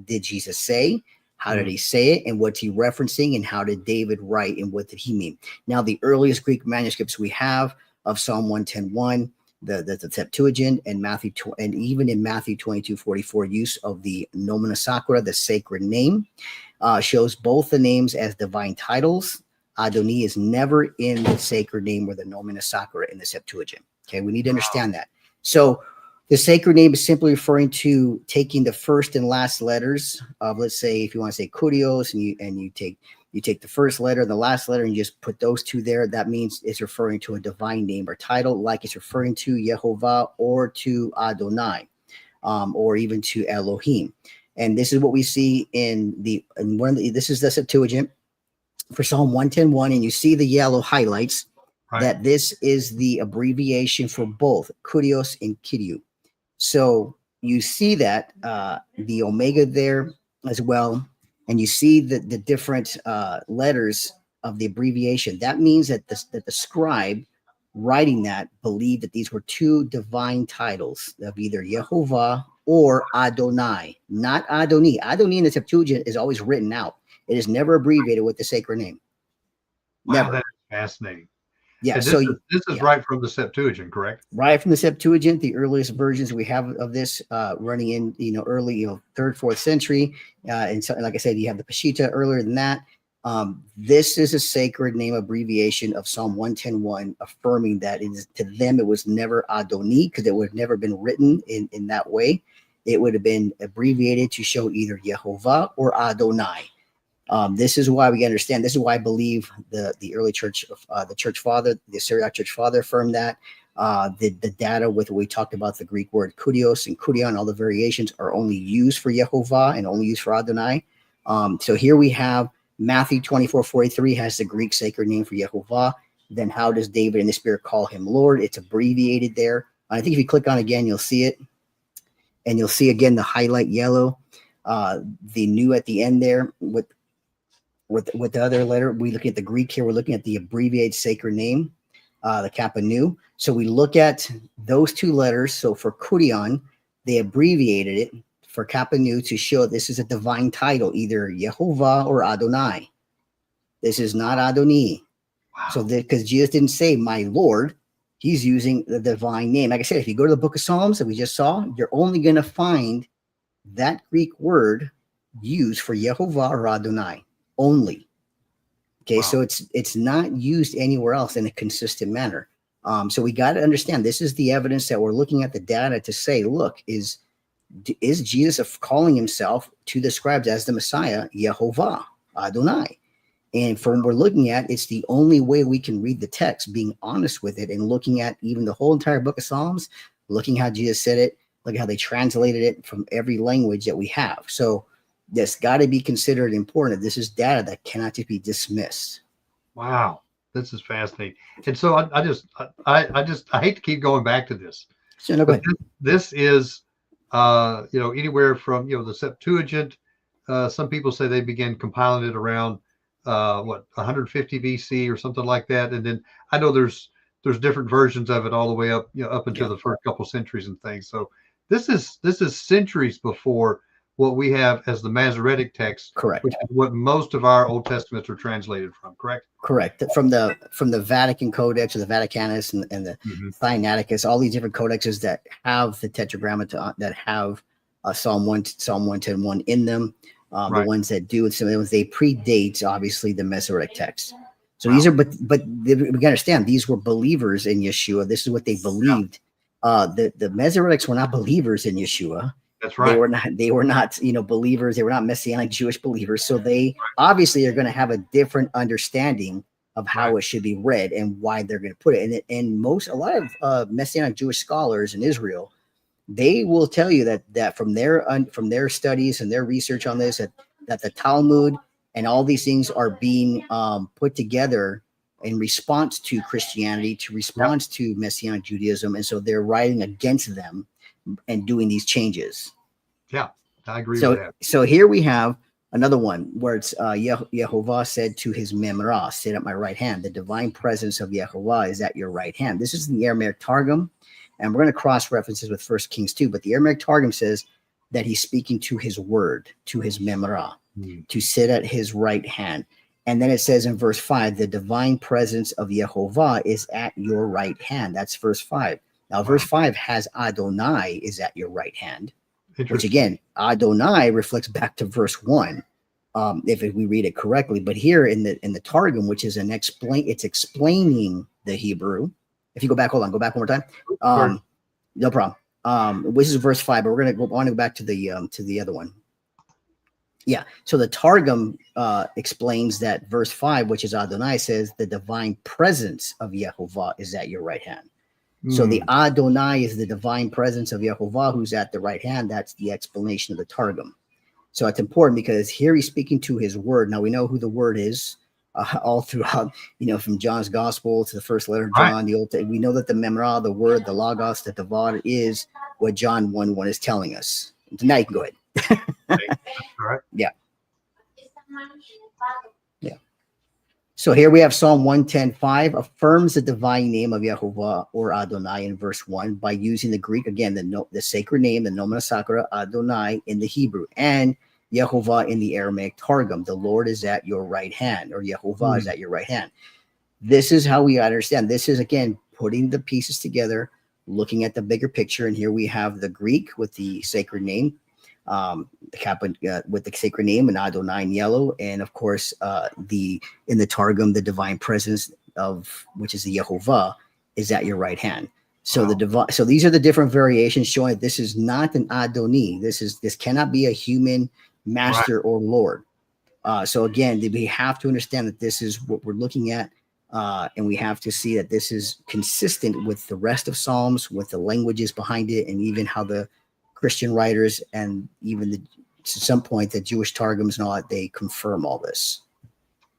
did Jesus say? How did he say it? And what's he referencing? And how did David write? And what did he mean? Now, the earliest Greek manuscripts we have of Psalm 110:1, the Septuagint, and and even in Matthew 22:44, use of the nomina sacra, the sacred name, shows both the names as divine titles. Adoni is never in the sacred name or the nomina sacra in the Septuagint. Okay, we need to understand that. So the sacred name is simply referring to taking the first and last letters of, let's say, if you want to say kurios, and you take the first letter and the last letter and you just put those two there, that means it's referring to a divine name or title, like it's referring to Yehovah or to Adonai, or even to Elohim. And this is what we see this is the Septuagint for Psalm 110:1, and you see the yellow highlights, that this is the abbreviation for both kurios and kyriou. So you see that the omega there as well, and you see the different letters of the abbreviation. That means that the scribe writing that believed that these were two divine titles of either Yehovah or Adonai, not Adoni. Adoni in the Septuagint is always written out. It is never abbreviated with the sacred name. Never. Wow, that is fascinating. Yeah. And this is right from the Septuagint, correct? Right from the Septuagint, the earliest versions we have of this running in, early, 3rd, 4th century. And so, like I said, you have the Peshitta earlier than that. This is a sacred name abbreviation of Psalm 110:1, affirming that to them it was never Adoni, because it would have never been written in that way. It would have been abbreviated to show either Yehovah or Adonai. This is why we understand. This is why I believe the early church, the church father, the Syriac church father, affirmed that the data with what we talked about, the Greek word kurios and kurion, all the variations are only used for Yehovah and only used for Adonai. So here we have Matthew 24:43 has the Greek sacred name for Yehovah. Then how does David in the Spirit call him Lord? It's abbreviated there. I think if you click on it again, you'll see it, and you'll see again the highlight yellow, the new at the end there with the other letter. We look at the Greek here. We're looking at the abbreviated sacred name, the Kappa Nu. So we look at those two letters. So for Kurion, they abbreviated it for Kappa Nu to show this is a divine title, either Yehovah or Adonai. This is not Adoni. Wow. So because Jesus didn't say my Lord, he's using the divine name. Like I said, if you go to the book of Psalms that we just saw, you're only going to find that Greek word used for Yehovah or Adonai only. Okay, Wow. so it's not used anywhere else in a consistent manner. So we got to understand this is the evidence that we're looking at the data to say, look, is Jesus calling himself to the scribes as the Messiah, Yehovah, Adonai? And from we're looking at, it's the only way we can read the text, being honest with it, and looking at even the whole entire book of Psalms, looking how Jesus said it, look how they translated it from every language that we have. So that's got to be considered important. This is data that cannot be dismissed. Wow, this is fascinating. And so I hate to keep going back to this, So no, go but ahead. this is anywhere from the Septuagint. Some people say they began compiling it around 150 BC or something like that, and then I know there's different versions of it all the way up up until the first couple centuries and things. So this is centuries before what we have as the Masoretic text, Correct. which is what most of our Old Testaments are translated from. Correct. Correct. From the Vatican Codex or the Vaticanus and the Sinaiticus, all these different codexes that have the Tetragrammaton, that have Psalm 110:1 in them. The ones that do, and some of them, they predate obviously the Masoretic text. So these are, but we gotta understand, these were believers in Yeshua. This is what they believed. The Masoretics were not believers in Yeshua. That's right. They were not believers. They were not Messianic Jewish believers. So they obviously are going to have a different understanding of how it should be read and why they're going to put it. And a lot of Messianic Jewish scholars in Israel, they will tell you that from their studies and their research on this, that the Talmud and all these things are being put together in response to Christianity, to response to Messianic Judaism, and so they're writing against them and doing these changes. Yeah, I agree with that. So here we have another one where it's Yehovah said to his Memrah, sit at my right hand. The divine presence of Yehovah is at your right hand. This is in the Aramaic Targum, and we're going to cross references with 1 Kings 2, but the Aramaic Targum says that he's speaking to his word, to his Memrah, to sit at his right hand. And then it says in verse 5, the divine presence of Yehovah is at your right hand. That's verse 5. Now, verse 5 has Adonai is at your right hand, which again, Adonai reflects back to verse 1, if we read it correctly. But here in the Targum, which is it's explaining the Hebrew. If you go back, hold on, go back one more time. No problem. This is verse 5, but I want to go back to the other one. Yeah. So the Targum explains that verse 5, which is Adonai, says the divine presence of Yehovah is at your right hand. So the Adonai is the divine presence of Yehovah who's at the right hand. That's the explanation of the Targum. So it's important because here he's speaking to his word. Now we know who the word is all throughout, from John's gospel to the first letter of John, the Old. We know that the Memrah, the word, the Logos, the Devad is what John 1:1 is telling us. Now you can go ahead. All right. Yeah. Yeah. So here we have Psalm 110:5 affirms the divine name of Yehovah or Adonai in verse 1 by using the Greek, again, the sacred name, the nomen sacra Adonai in the Hebrew, and Yehovah in the Aramaic Targum. The Lord is at your right hand, or Yehovah is at your right hand. This is how we understand. This is, again, putting the pieces together, looking at the bigger picture. And here we have the Greek with the sacred name, with the sacred name and Adonai in yellow, and of course in the Targum, the divine presence of which is the Yehovah is at your right hand. So so these are the different variations showing that this is not an Adoni. This cannot be a human master or Lord. So again, we have to understand that this is what we're looking at, and we have to see that this is consistent with the rest of Psalms, with the languages behind it, and even how the Christian writers and even to some point the Jewish Targums and all that, they confirm all this.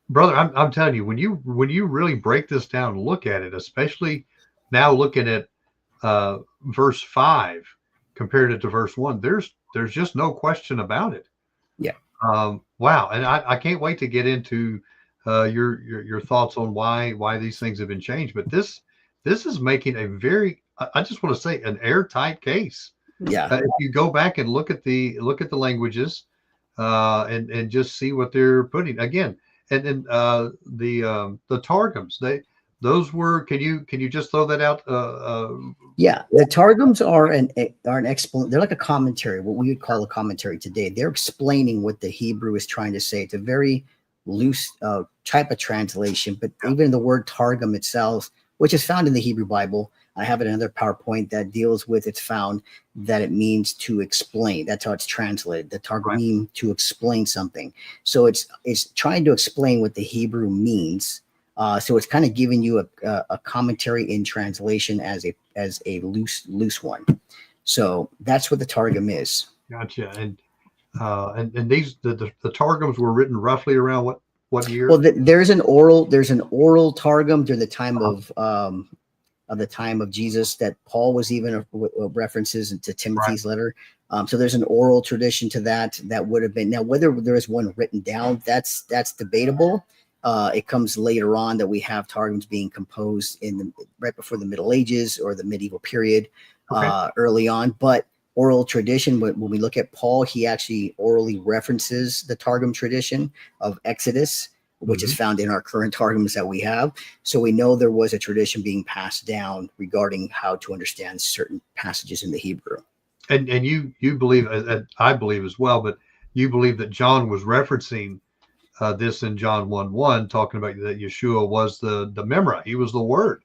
Brother, I'm telling you, when you really break this down and look at it, especially now looking at verse 5 compared it to verse 1, there's just no question about it. Yeah. Wow. And I can't wait to get into your thoughts on why these things have been changed. But this is making a very, I just want to say, an airtight case. Yeah. If you go back and look at the languages, and just see what they're putting again, and then the Targums, those were. Can you just throw that out? Yeah, the Targums are an explanation. They're like a commentary, what we would call a commentary today. They're explaining what the Hebrew is trying to say. It's a very loose type of translation, but even the word targum itself, which is found in the Hebrew Bible, I have another PowerPoint that deals with, it's found that it means to explain. That's how it's translated. The targum mean to explain something. So it's trying to explain what the Hebrew means. So it's kind of giving you a commentary in translation as a loose one. So that's what the targum is. Gotcha. And these the targums were written roughly around what year? Well, there's an oral targum during the time of the time of Jesus that Paul was even references into Timothy's letter. So there's an oral tradition to that would have been. Now, whether there is one written down, that's debatable. It comes later on that we have targums being composed right before the Middle Ages or the medieval period, early on. But oral tradition, when we look at Paul, he actually orally references the targum tradition of Exodus, which is found in our current targums that we have. So we know there was a tradition being passed down regarding how to understand certain passages in the Hebrew. And you believe, I believe as well, but you believe that John was referencing this in John 1:1, talking about that Yeshua was the Memra. He was the Word.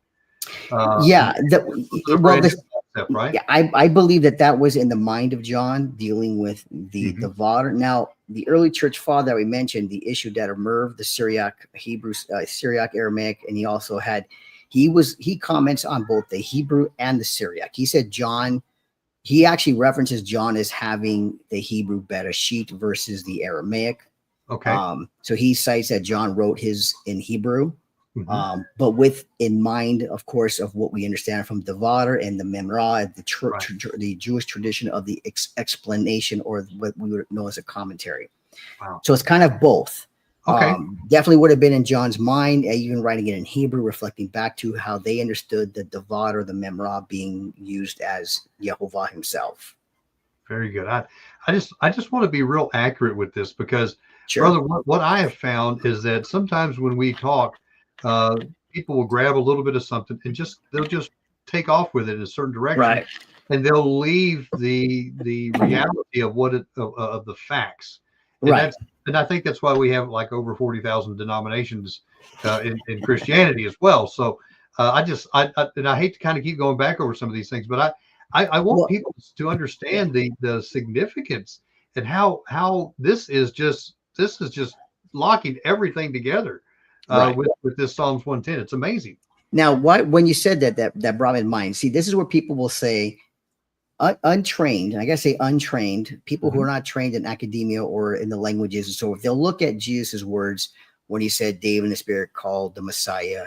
Right? Yeah, I believe that was in the mind of John, dealing with the Devarim. Now, the early church father that we mentioned, the issue that Merv, the Syriac Hebrew, Syriac Aramaic, and he also had, he comments on both the Hebrew and the Syriac. He said John, he actually references John as having the Hebrew Bereshit versus the Aramaic. Okay. So he cites that John wrote his in Hebrew. But with in mind, of course, of what we understand from Devarim and the Memra, the Jewish tradition of the explanation, or what we would know as a commentary. Wow. So it's kind of both. Okay. Definitely would have been in John's mind, even writing it in Hebrew, reflecting back to how they understood the Devarim or the Memra being used as Yehovah himself. Very good. I just want to be real accurate with this because, brother, what I have found is that sometimes when we talk, people will grab a little bit of something and they'll just take off with it in a certain direction, and they'll leave the reality of of the facts. And I think that's why we have like over 40,000 denominations in Christianity as well. So I hate to kind of keep going back over some of these things, but I want people to understand the significance and how this is just locking everything together. With this Psalms 110, it's amazing. Now, when you said that brought me in mind. See, this is where people will say, untrained, and I gotta say untrained people who are not trained in academia or in the languages, and so if they'll look at Jesus's words when he said David in the Spirit called the Messiah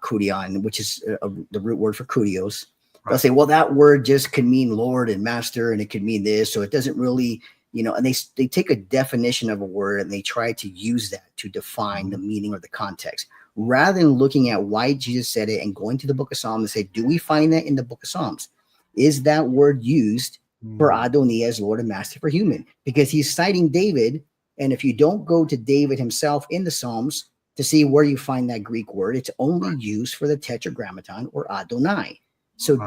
Kurion, which is the root word for kurios. They'll say, well, that word just could mean Lord and Master, and it could mean this, so it doesn't really. And they take a definition of a word and they try to use that to define the meaning or the context, rather than looking at why Jesus said it and going to the book of Psalms and say, do we find that in the book of Psalms? Is that word used for Adonai as Lord and Master for human? Because he's citing David. And if you don't go to David himself in the Psalms to see where you find that Greek word, it's only used for the Tetragrammaton or Adonai. So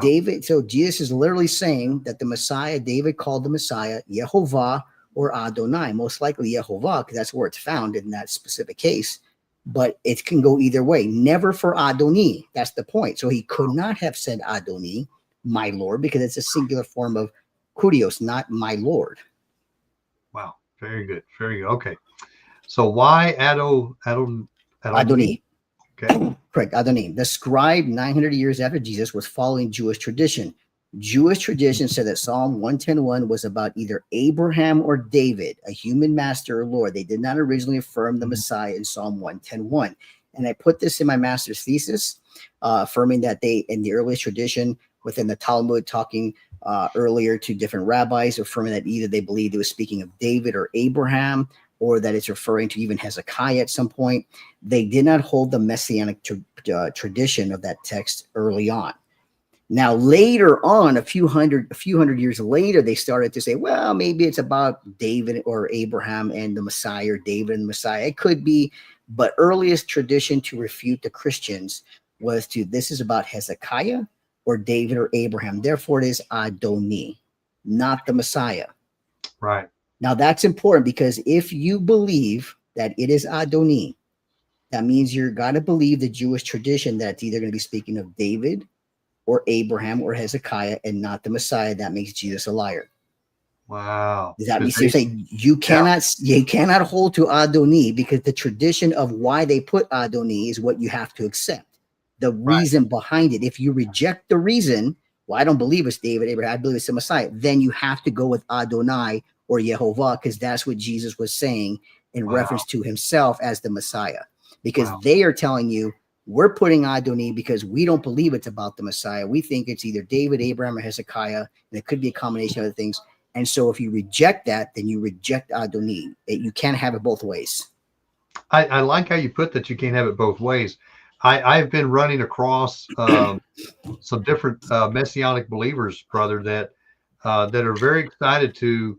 Jesus is literally saying that the Messiah, David called the Messiah Yehovah or Adonai, most likely Yehovah, because that's where it's found in that specific case. But it can go either way, never for Adonai. That's the point. So he could not have said Adonai, my Lord, because it's a singular form of kurios, not my Lord. Wow. Very good. Very good. Okay. So why Adonai? Okay. Correct. Adonai. The scribe 900 years after Jesus was following Jewish tradition. Jewish tradition said that Psalm 110:1 was about either Abraham or David, a human master or Lord. They did not originally affirm the Messiah in Psalm 110:1. And I put this in my master's thesis, affirming that they, in the earliest tradition within the Talmud, talking earlier to different rabbis, affirming that either they believed it was speaking of David or Abraham, or that it's referring to even Hezekiah at some point. They did not hold the messianic tradition of that text early on. Now, later on, a few hundred years later, they started to say, well, maybe it's about David or Abraham and the Messiah, or David and the Messiah. It could be, but earliest tradition to refute the Christians was this is about Hezekiah or David or Abraham. Therefore, it is Adonai, not the Messiah. Right. Now, that's important because if you believe that it is Adoni, that means you're got to believe the Jewish tradition that it's either going to be speaking of David or Abraham or Hezekiah and not the Messiah. That makes Jesus a liar. Wow. Does that mean you're saying you cannot hold to Adoni because the tradition of why they put Adoni is what you have to accept. The reason behind it. If you reject the reason, well, I don't believe it's David, Abraham, I believe it's the Messiah, then you have to go with Adonai or Yehovah, because that's what Jesus was saying in reference to himself as the Messiah. Because they are telling you, we're putting Adoni because we don't believe it's about the Messiah. We think it's either David, Abraham, or Hezekiah, and it could be a combination of other things. And so if you reject that, then you reject Adoni. You can't have it both ways. I like how you put that you can't have it both ways. I've been running across some different messianic believers, brother, that are very excited to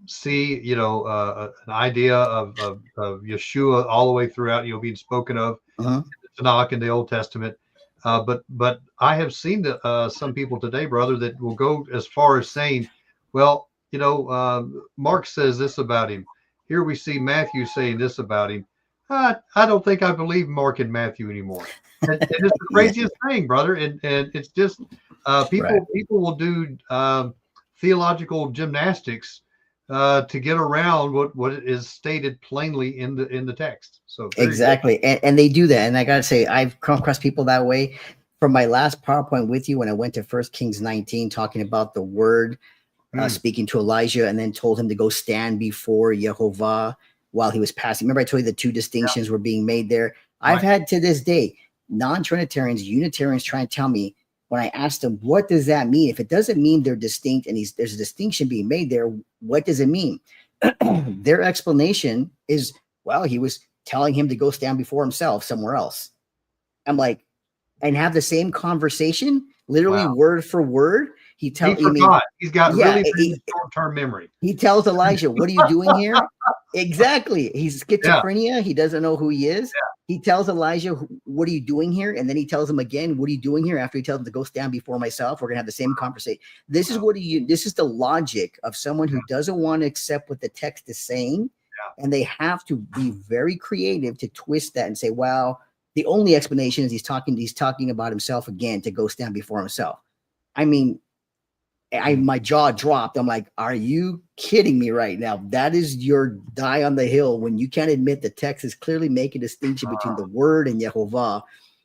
see, an idea of Yeshua all the way throughout, being spoken of in the Tanakh in the Old Testament. But I have seen some people today, brother, that will go as far as saying, well, Mark says this about him. Here we see Matthew saying this about him. I don't think I believe Mark and Matthew anymore. And it's the craziest thing, brother. And it's just people will do theological gymnastics to get around what is stated plainly in the text. So exactly, and they do that. And I gotta say, I've come across people that way. From my last PowerPoint with you, when I went to 1 Kings 19, talking about the word speaking to Elijah, and then told him to go stand before Yehovah while he was passing. Remember, I told you the two distinctions were being made there. I've had to this day non-Trinitarians, Unitarians try and tell me, when I asked them, what does that mean? If it doesn't mean they're distinct and there's a distinction being made there, what does it mean? Their explanation is, well, he was telling him to go stand before himself somewhere else. I'm like, and have the same conversation, literally word for word. He forgot. He's got really short-term memory. He tells Elijah, what are you doing here? Exactly. He's schizophrenia. He doesn't know who he is. He tells Elijah, what are you doing here? And then he tells him again, what are you doing here? After he tells him to go stand before myself, we're going to have the same conversation. This is this is the logic of someone who doesn't want to accept what the text is saying. And they have to be very creative to twist that and say, well, the only explanation is he's talking about himself again to go stand before himself. I mean, my jaw dropped. I'm like, are you kidding me right now? That is your die on the hill when you can't admit the text is clearly making a distinction between the word and Yehovah,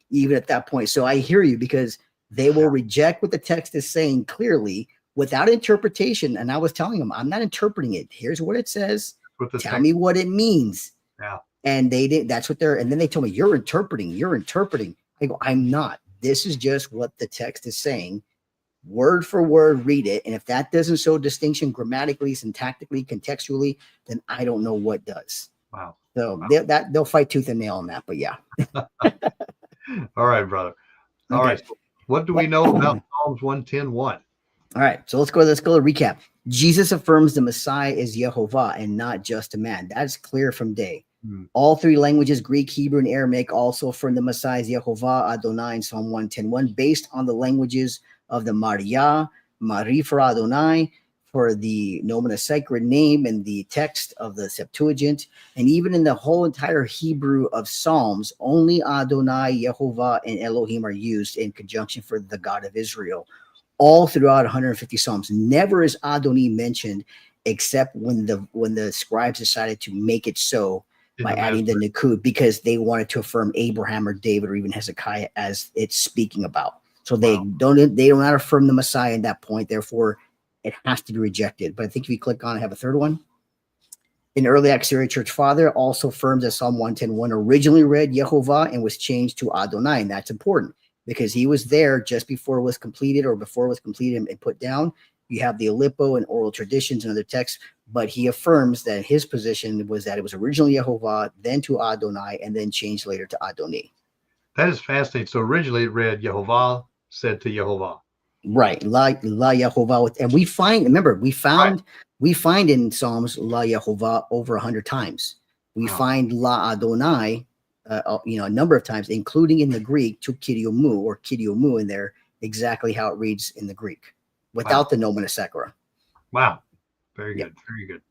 even at that point. So I hear you, because they will reject what the text is saying clearly without interpretation. And I was telling them, I'm not interpreting it. Here's what it says. Tell me what it means. And they did. That's what and then they told me, you're interpreting. I go, I'm not. This is just what the text is saying. Word for word, read it. And if that doesn't show distinction grammatically, syntactically, contextually, then I don't know what does. Wow. So they'll fight tooth and nail on that, but yeah. All right, brother. All right. So what do we know about Psalms 110:1? All right. So let's go to recap. Jesus affirms the Messiah is Yehovah and not just a man. That's clear from day. All three languages, Greek, Hebrew, and Aramaic, also affirm the Messiah is Yehovah Adonai in Psalm 110:1, based on the languages of the Maria, Mari for Adonai, for the nomen, a sacred name, and the text of the Septuagint. And even in the whole entire Hebrew of Psalms, only Adonai, Yehovah, and Elohim are used in conjunction for the God of Israel, all throughout 150 Psalms. Never is Adonai mentioned except when the scribes decided to make it so by adding the Nikud, because they wanted to affirm Abraham or David or even Hezekiah as it's speaking about. So they do not affirm the Messiah at that point. Therefore, it has to be rejected. But I think if you click on it, I have a third one. An early Syrian church father also affirms that Psalm 110:1 originally read Yehovah and was changed to Adonai. And that's important because he was there just before it was completed or before it was completed and put down. You have the Aleppo and oral traditions and other texts, but he affirms that his position was that it was originally Yehovah, then to Adonai, and then changed later to Adoni. That is fascinating. So originally it read Yehovah said to Yehovah. Right. La Yehovah. And we find in Psalms La Yehovah over 100 times. We find La Adonai, a number of times, including in the Greek to Kidiomu in there, exactly how it reads in the Greek, without the nomen secra. Wow. Very good. Very good.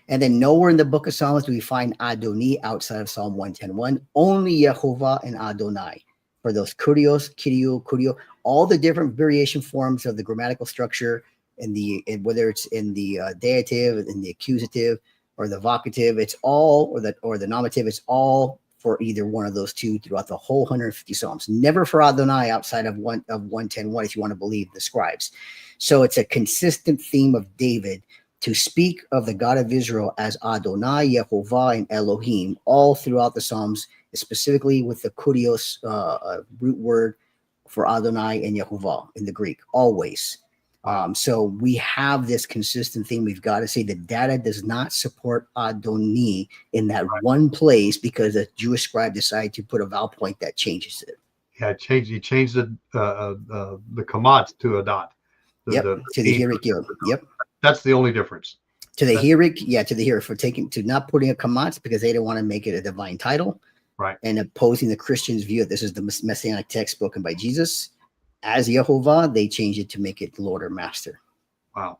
And then nowhere in the book of Psalms do we find Adonai outside of Psalm 110:1. Only Yehovah and Adonai. For those kurios, kurio, all the different variation forms of the grammatical structure, whether it's in the dative, in the accusative, or the vocative, it's all, or the nominative, it's all for either one of those two throughout the whole 150 Psalms. Never for Adonai outside of 110:1, if you want to believe the scribes. So it's a consistent theme of David to speak of the God of Israel as Adonai, Yehovah, and Elohim, all throughout the Psalms, specifically with the kurios root word for Adonai and Yehovah in the Greek, always. So we have this consistent thing. We've got to say the data does not support Adonai in that one place because a Jewish scribe decided to put a vowel point that changes it. Yeah, he changed the kamat to a dot. To the Hirik Yod. Yep. That's the only difference. To the Hirik, to the Hirik, to not putting a kamat because they didn't want to make it a divine title. Right. And opposing the Christians' view that this is the messianic text spoken by Jesus. As Yehovah, they changed it to make it Lord or Master. Wow.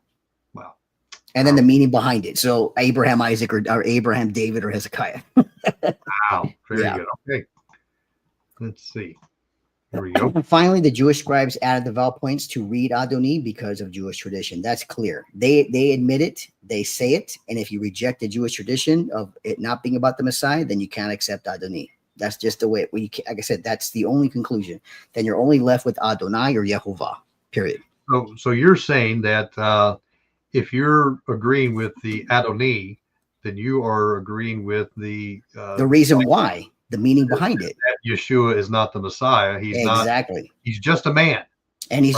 And then the meaning behind it. So Abraham, Isaac, or Abraham, David, or Hezekiah. Wow. Very good. Okay. Let's see. Here we go. Finally, the Jewish scribes added the vowel points to read Adonai because of Jewish tradition. That's clear. They admit it. They say it. And if you reject the Jewish tradition of it not being about the Messiah, then you can't accept Adonai. That's just the way like I said, that's the only conclusion. Then you're only left with Adonai or Yehovah, period. So you're saying that if you're agreeing with the Adonai, then you are agreeing with the reason why, the meaning behind it. That Yeshua is not the Messiah. He's exactly. Not. He's just a man. And he's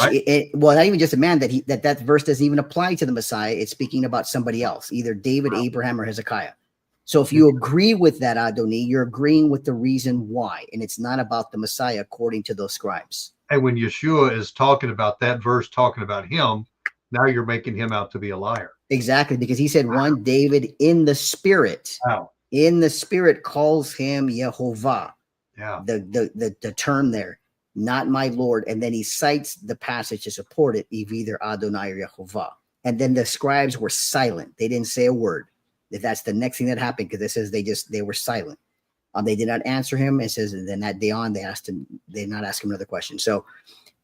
well, not even just a man. That verse doesn't even apply to the Messiah. It's speaking about somebody else, either David, Abraham, or Hezekiah. So if you agree with that, Adonai, you're agreeing with the reason why, and it's not about the Messiah according to those scribes. And when Yeshua is talking about that verse, talking about him, now you're making him out to be a liar. Exactly, because he said one David in the spirit, in the spirit calls him Yehovah. Yeah, the term there, not my Lord, and then he cites the passage to support it, either Adonai or Yehovah. And then the scribes were silent; they didn't say a word. If that's the next thing that happened, because it says they were silent. They did not answer him. It says, and then that day on, they did not ask him another question. So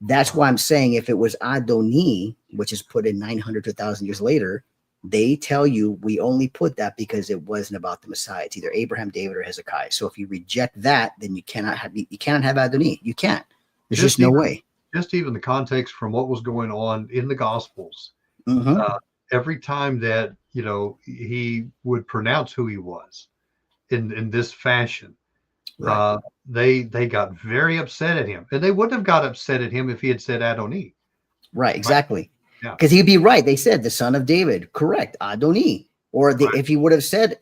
that's why I'm saying if it was Adonai, which is put in 900 to 1,000 years later, they tell you we only put that because it wasn't about the Messiah. It's either Abraham, David, or Hezekiah. So if you reject that, then you cannot have Adonai. You can't. There's just no way. Just even the context from what was going on in the Gospels. Every time that he would pronounce who he was in this fashion, they got very upset at him, and they wouldn't have got upset at him if he had said Adonai. Right, exactly. Because he'd be right. They said the son of David, correct, Adonai. Or if he would have said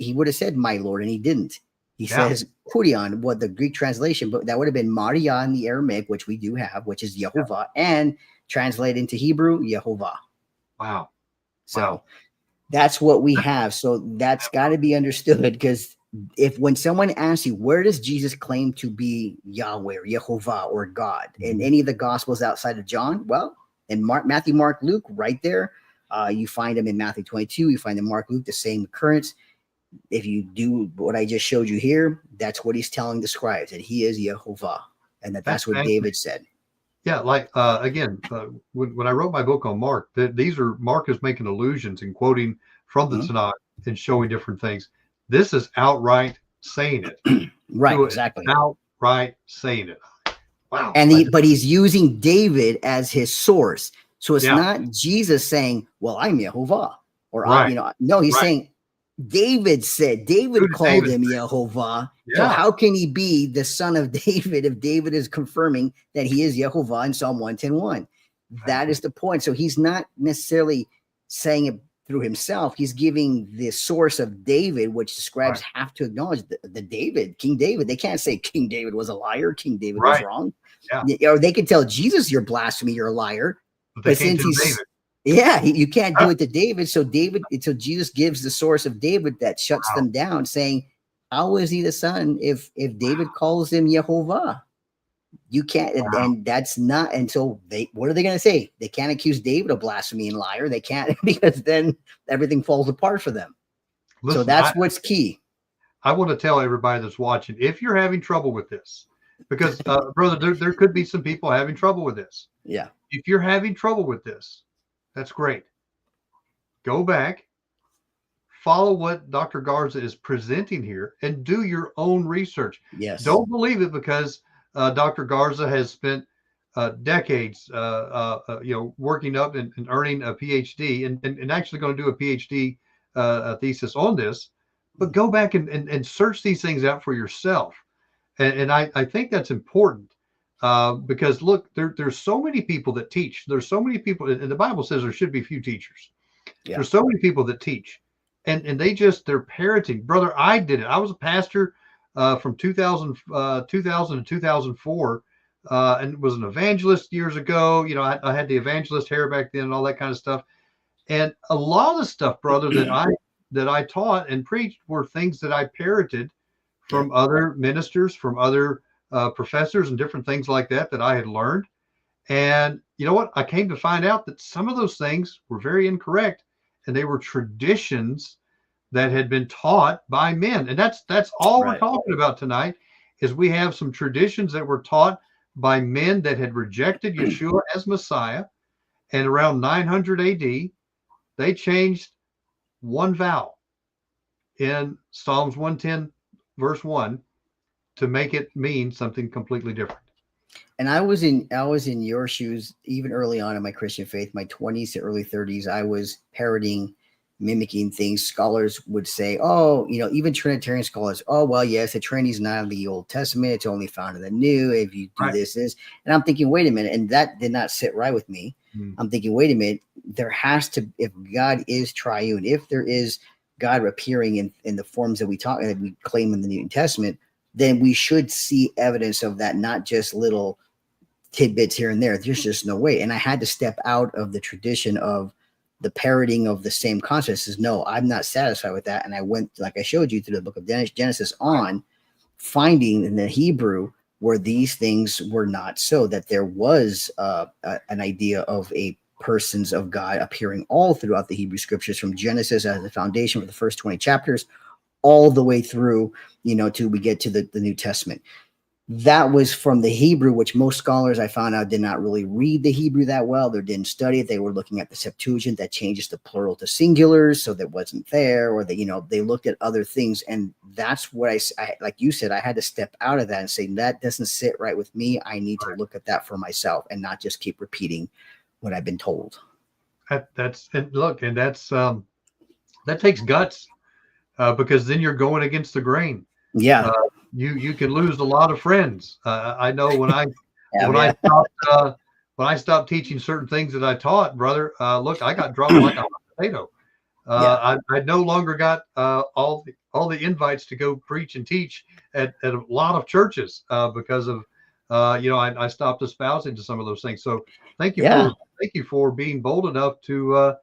my Lord, and he didn't. He says Kurion, what the Greek translation, but that would have been Maria in the Aramaic, which we do have, which is Yehovah, and translated into Hebrew, Yehovah. Wow. So that's what we have. So that's got to be understood, because when someone asks you, where does Jesus claim to be Yahweh or Yehovah or God in any of the Gospels outside of John? Well, in Matthew, Mark, Luke, right there, you find him in Matthew 22. You find in Mark, Luke, the same occurrence. If you do what I just showed you here, that's what he's telling the scribes, that he is Yehovah, and that's what David said. Yeah, like again, when I wrote my book on Mark, Mark is making allusions and quoting from the Tanakh and showing different things. This is outright saying it. Right, exactly. Outright saying it. Wow. But he's using David as his source. So it's not Jesus saying, well, I'm Yehovah. Or, no, he's saying David called him Yehovah. Yeah. So how can he be the son of David if David is confirming that he is Yehovah in Psalm 110:1? That is the point. So he's not necessarily saying it through himself. He's giving the source of David, which the scribes have to acknowledge King David. They can't say King David was a liar. King David was wrong. Yeah. Or they could tell Jesus, you're blasphemy, you're a liar. But since he's you can't do it to David. So Jesus gives the source of David that shuts them down, saying, how is he the son if David calls him Yehovah? You can't, and that's not. And so what are they going to say? They can't accuse David of blasphemy and liar. They can't, because then everything falls apart for them. So Listen, that's what's key. I want to tell everybody that's watching, if you're having trouble with this, because brother, there could be some people having trouble with this. Yeah. If you're having trouble with this, that's great. Go back, follow what Dr. Garza is presenting here, and do your own research. Yes. Don't believe it because Dr. Garza has spent decades, working up and earning a PhD, and actually going to do a PhD thesis on this. But go back and search these things out for yourself. And I think that's important because look, there's so many people that teach. There's so many people, and the Bible says there should be few teachers. Yeah. There's so many people that teach, and they're parroting. Brother, I did it. I was a pastor from 2000 to 2004, and was an evangelist years ago. You know, I had the evangelist hair back then and all that kind of stuff. And a lot of the stuff, brother, that I taught and preached were things that I parroted from other ministers, from other professors and different things like that I had learned. And you know what? I came to find out that some of those things were very incorrect, and they were traditions that had been taught by men. And that's all we're talking about tonight, is we have some traditions that were taught by men that had rejected Yeshua as Messiah. And around 900 AD, they changed one vowel in Psalms 110, verse 1, to make it mean something completely different. And I was in your shoes even early on in my Christian faith, my 20s to early 30s. I was parroting, mimicking things. Scholars would say, oh, you know, even Trinitarian scholars, oh, well, yes, the Trinity is not in the Old Testament. It's only found in the New. If you do this. And I'm thinking, wait a minute. And that did not sit right with me. I'm thinking, wait a minute, there has to, if God is triune, if there is God appearing in the forms that we claim in the New Testament, then we should see evidence of that, not just little tidbits here and there. There's just no way. And I had to step out of the tradition of the parroting of the same concepts. No, I'm not satisfied with that. And I went, like I showed you, through the book of Genesis on finding in the Hebrew where these things were not so, that there was an idea of a persons of God appearing all throughout the Hebrew scriptures, from Genesis as the foundation for the first 20 chapters, all the way through, till we get to the New Testament. That was from the Hebrew, which most scholars I found out did not really read the Hebrew that well. They didn't study it. They were looking at the Septuagint that changes the plural to singulars, so that wasn't there, or they looked at other things. And that's what I like you said, I had to step out of that and say, that doesn't sit right with me. I need to look at that for myself and not just keep repeating what I've been told. That takes guts, because then you're going against the grain. Yeah. You can lose a lot of friends. I know when I stopped teaching certain things that I taught, brother. Look, I got dropped like a hot potato. I no longer got all the invites to go preach and teach at a lot of churches because of I stopped espousing to some of those things. So thank you for being bold enough to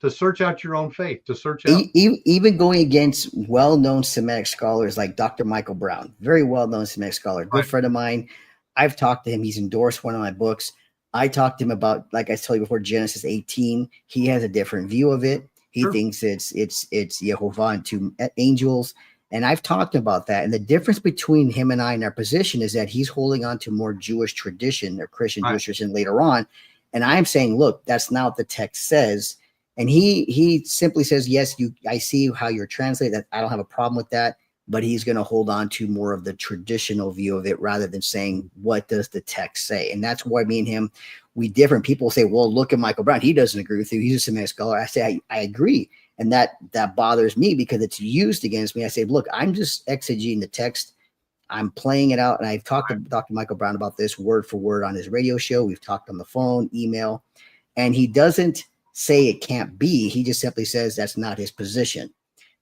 search out your own faith, to search out. Even going against well-known Semitic scholars like Dr. Michael Brown, very well-known Semitic scholar, good friend of mine. I've talked to him. He's endorsed one of my books. I talked to him about, like I told you before, Genesis 18. He has a different view of it. He thinks it's Yehovah and two angels. And I've talked about that. And the difference between him and I in our position is that he's holding on to more Jewish tradition or Christian Jewish tradition later on. And I'm saying, look, that's not what the text says. And he simply says, yes, I see how you're translating that. I don't have a problem with that, but he's going to hold on to more of the traditional view of it rather than saying, what does the text say? And that's why me and him, we different. People say, well, look at Michael Brown. He doesn't agree with you. He's a Semitic scholar. I say, I agree. And that bothers me because it's used against me. I say, look, I'm just exegeting the text. I'm playing it out. And I've talked to Dr. Michael Brown about this word for word on his radio show. We've talked on the phone, email, and he doesn't say it can't be. He just simply says that's not his position,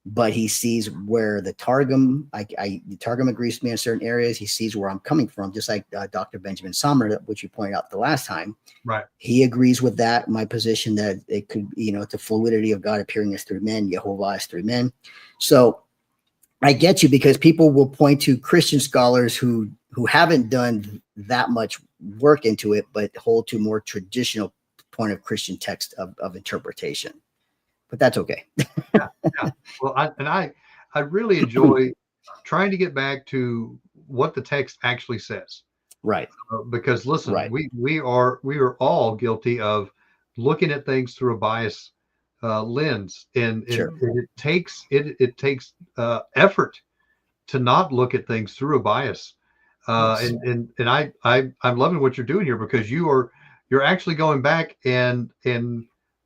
but he sees where the Targum, the Targum agrees with me in certain areas. He sees where I'm coming from, just like Dr. Benjamin Sommer, which you pointed out the last time. Right. He agrees with that. My position that it could, the fluidity of God appearing as three men, Yehovah as three men. So I get you, because people will point to Christian scholars who haven't done that much work into it, but hold to more traditional point of Christian text of interpretation. but that's okay. Yeah, yeah. Well, I really enjoy trying to get back to what the text actually says. Right. Because listen, Right. we are all guilty of looking at things through a bias lens, and Sure. it takes effort to not look at things through a bias. Yes. I'm loving what you're doing here, because you're actually going back and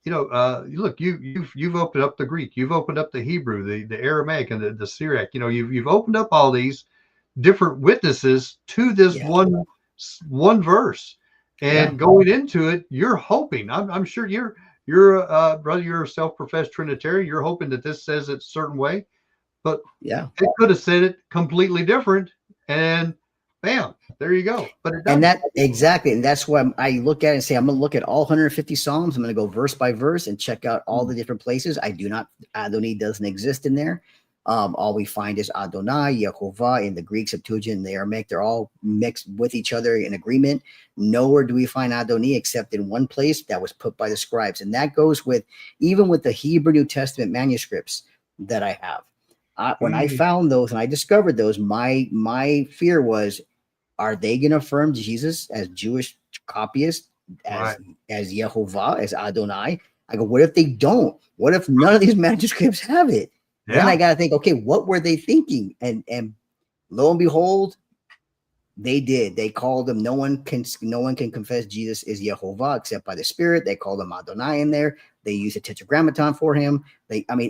look, you've opened up the Greek, you've opened up the Hebrew, the Aramaic, and the Syriac. You've opened up all these different witnesses to this Yeah. one verse, Yeah. and going into it, you're hoping. I'm sure you're brother, you're a self-professed Trinitarian. You're hoping that this says it a certain way, but Yeah. it could have said it completely different, and bam, there you go. But it And doesn't. that exactly, and that's why I look at it and say, I'm going to look at all 150 Psalms. I'm going to go verse by verse and check out all the different places. I do not, Adonai doesn't exist in there. All we find is Adonai, Yehovah in the Greek Septuagint and the Aramaic. They're all mixed with each other in agreement. Nowhere do we find Adonai except in one place that was put by the scribes. And that goes with, even with the Hebrew New Testament manuscripts that I have. When I found those and I discovered those, my fear was, are they going to affirm Jesus as Jewish copyist, as Yehovah, as Adonai? I go, what if they don't? What if none of these manuscripts have it? Yeah. Then I got to think, okay, what were they thinking? And lo and behold, they did. They called him. No one can confess Jesus is Yehovah except by the Spirit. They called him Adonai in there. They used a tetragrammaton for him.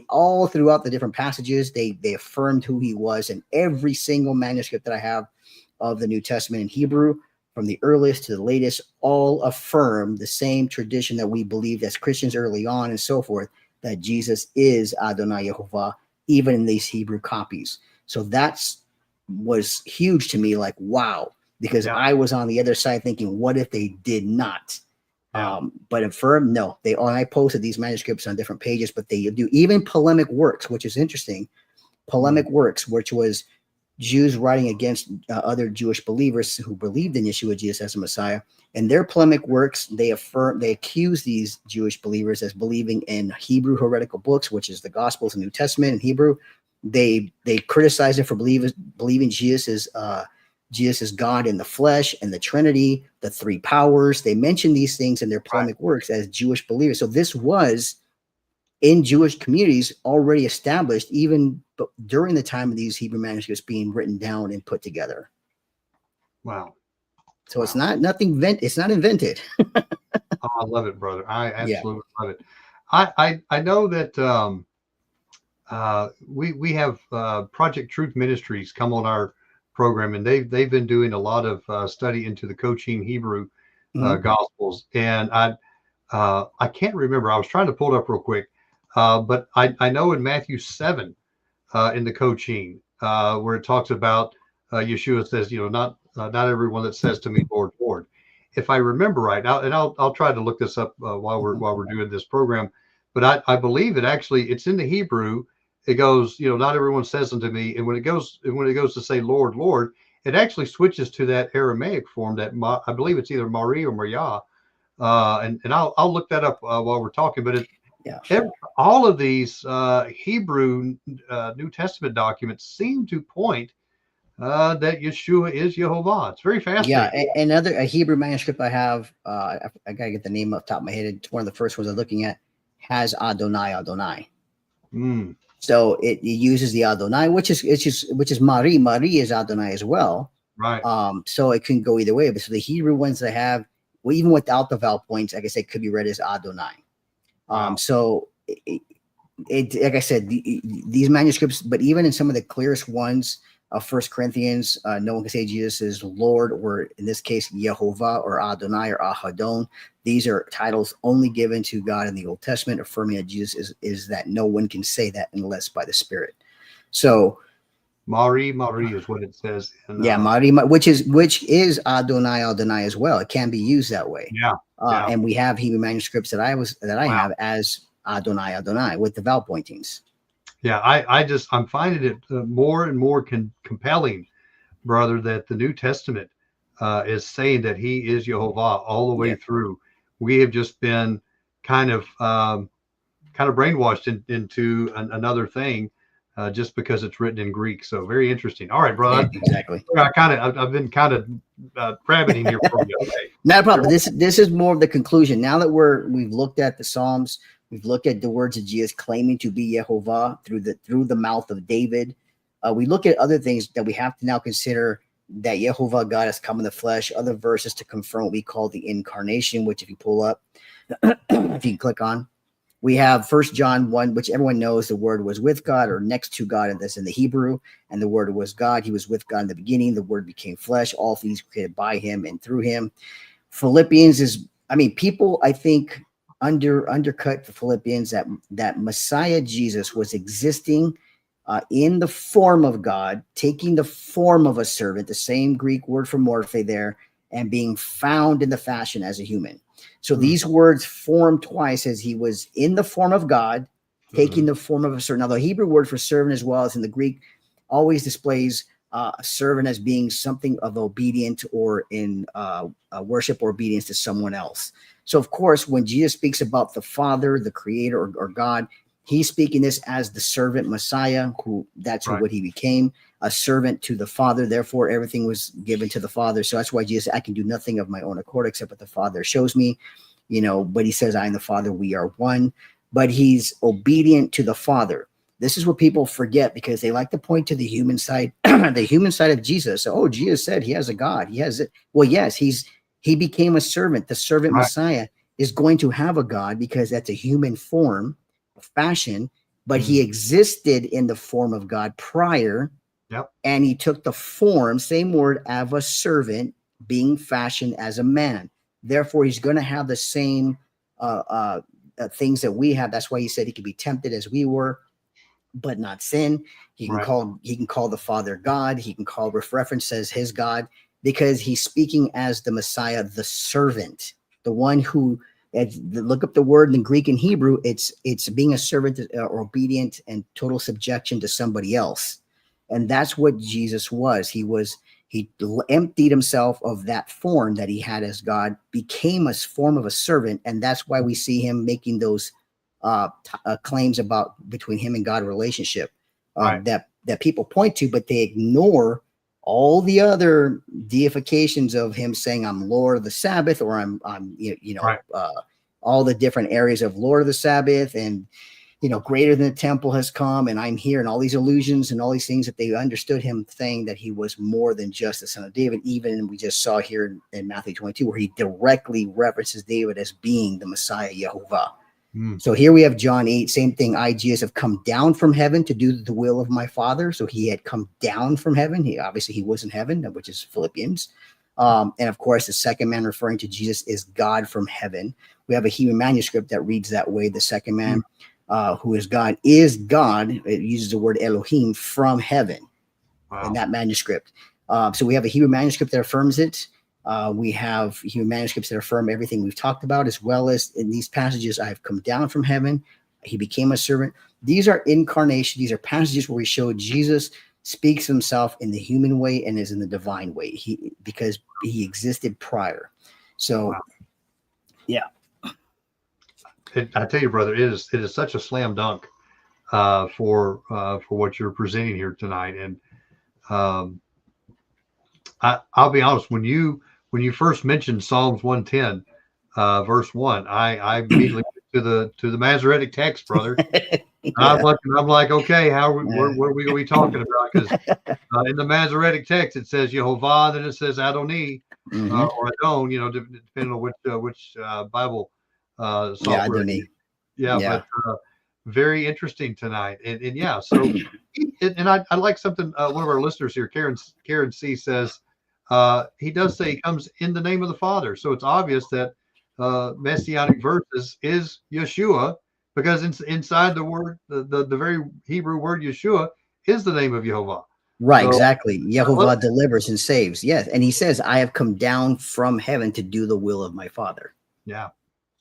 All throughout the different passages, they affirmed who he was. And every single manuscript that I have of the New Testament in Hebrew, from the earliest to the latest, all affirm the same tradition that we believed as Christians early on and so forth, that Jesus is Adonai Yehovah, even in these Hebrew copies. So that's was huge to me, like, wow, because I was on the other side thinking, what if they did not? But affirm, no. I posted these manuscripts on different pages, but they do even polemic works, which is interesting. Polemic works, which was Jews writing against other Jewish believers who believed in Yeshua, Jesus as a Messiah. And their polemic works, they accuse these Jewish believers as believing in Hebrew heretical books, which is the Gospels and New Testament in Hebrew. They criticize them for believing Jesus is God in the flesh and the Trinity, the three powers. They mention these things in their polemic works as Jewish believers. So this was in Jewish communities already established, even during the time of these Hebrew manuscripts being written down and put together. Wow. So it's not invented. Oh, I love it, brother. I absolutely love it. I know that we have Project Truth Ministries come on our program, and they've been doing a lot of study into the Cochin Hebrew Gospels, and I can't remember. I was trying to pull it up real quick, but I know in Matthew 7 in the Cochin where it talks about Yeshua says, not everyone that says to me, Lord, Lord. If I remember right now, and I'll try to look this up while we're doing this program, but I believe it's in the Hebrew. It goes, not everyone says unto me, and when it goes to say Lord, Lord, it actually switches to that Aramaic form that I believe it's either Mari or Maria, and I'll look that up while we're talking. But all of these Hebrew New Testament documents seem to point that Yeshua is Yehovah. It's very fascinating. Yeah, another Hebrew manuscript I have, I gotta get the name off the top of my head. It's one of the first ones I'm looking at, has Adonai. So it uses the Adonai, which is Mari. Mari is Adonai as well. Right. So it can go either way. But so the Hebrew ones that I have, well, even without the vowel points, like I said, could be read as Adonai. So like I said, these manuscripts, but even in some of the clearest ones of First Corinthians, no one can say Jesus is Lord, or in this case, Yehovah or Adonai or Ahadon. These are titles only given to God in the Old Testament, affirming that Jesus is that. No one can say that unless by the Spirit. So Mari is what it says. Mari, which is Adonai as well. It can be used that way. And we have Hebrew manuscripts that I have as Adonai with the vowel pointings. Yeah, I'm finding it more and more compelling, brother, that the New Testament is saying that he is Yehovah all the way through. We have just been kind of kind of brainwashed into another thing just because it's written in Greek. So very interesting. All right, brother. Yeah, exactly. I've been kind of rabbiting here for you. Okay. Not a problem. This is more of the conclusion. Now that we've looked at the Psalms, we've looked at the words of Jesus claiming to be Yehovah through the mouth of David. We look at other things that we have to now consider, that Yehovah God has come in the flesh, other verses to confirm what we call the incarnation, which if you pull up, if you click on, we have 1 John 1, which everyone knows the word was with God or next to God, and that's in the Hebrew, and the word was God. He was with God in the beginning. The word became flesh. All things were created by him and through him. Philippians is, people, I think, undercut the Philippians that Messiah Jesus was existing in the form of God, taking the form of a servant, the same Greek word for morphe there, and being found in the fashion as a human. So these words form twice, as he was in the form of God, taking the form of a servant. Now, the Hebrew word for servant, as well as in the Greek, always displays a servant as being something of obedient or in worship or obedience to someone else. So, of course, when Jesus speaks about the Father, the Creator, or God, he's speaking this as the servant Messiah, what he became, a servant to the Father. Therefore, everything was given to the Father. So that's why Jesus, I can do nothing of my own accord except what the Father shows me, but he says, I and the Father, we are one. But he's obedient to the Father. This is what people forget, because they like to point to the human side, the human side of Jesus. Oh, Jesus said he has a God. He has it. Well, yes, he became a servant. The servant Messiah is going to have a God, because that's a human form, fashion, but he existed in the form of God prior. Yep. And he took the form, same word, of a servant, being fashioned as a man. Therefore, he's going to have the same things that we have. That's why he said he could be tempted as we were, but not sin. He can call the Father God. He can call, reference as his God, because he's speaking as the Messiah, the servant, the one who, look up the word in Greek and Hebrew. It's being a servant or obedient and total subjection to somebody else. And that's what Jesus was. He emptied himself of that form that he had as God, became a form of a servant. And that's why we see him making those claims about between him and God relationship that people point to, but they ignore all the other deifications of him saying, I'm Lord of the Sabbath, or I'm all the different areas of Lord of the Sabbath, and greater than the temple has come, and I'm here, and all these illusions and all these things that they understood him saying that he was more than just the son of David. Even we just saw here in Matthew 22, where he directly references David as being the Messiah, Yehovah. So here we have John 8, same thing. I, Jesus, have come down from heaven to do the will of my Father. So he had come down from heaven. He was in heaven, which is Philippians. And of course, the second man referring to Jesus is God from heaven. We have a Hebrew manuscript that reads that way. The second man, who is God. It uses the word Elohim, from heaven in that manuscript. So we have a Hebrew manuscript that affirms it. We have Hebrew manuscripts that affirm everything we've talked about, as well as in these passages, I have come down from heaven. He became a servant. These are incarnation. These are passages where we show Jesus speaks himself in the human way and is in the divine way, because he existed prior. So, yeah. I tell you, brother, it is such a slam dunk for what you're presenting here tonight. And I'll be honest, when you first mentioned Psalms 110, verse 1, I immediately went to the Masoretic text, brother. I'm like, okay, what are we going to be talking about? Because in the Masoretic text it says Yehovah, then it says Adoni, or Adon, depending on which Bible software. But very interesting tonight, and yeah. So, and I like something. One of our listeners here, Karen C, says he does say he comes in the name of the Father. So it's obvious that messianic verses is Yeshua, because inside the word, the very Hebrew word Yeshua is the name of Yehovah. Right, so, exactly. Yehovah delivers and saves. Yes, and he says, "I have come down from heaven to do the will of my Father." Yeah,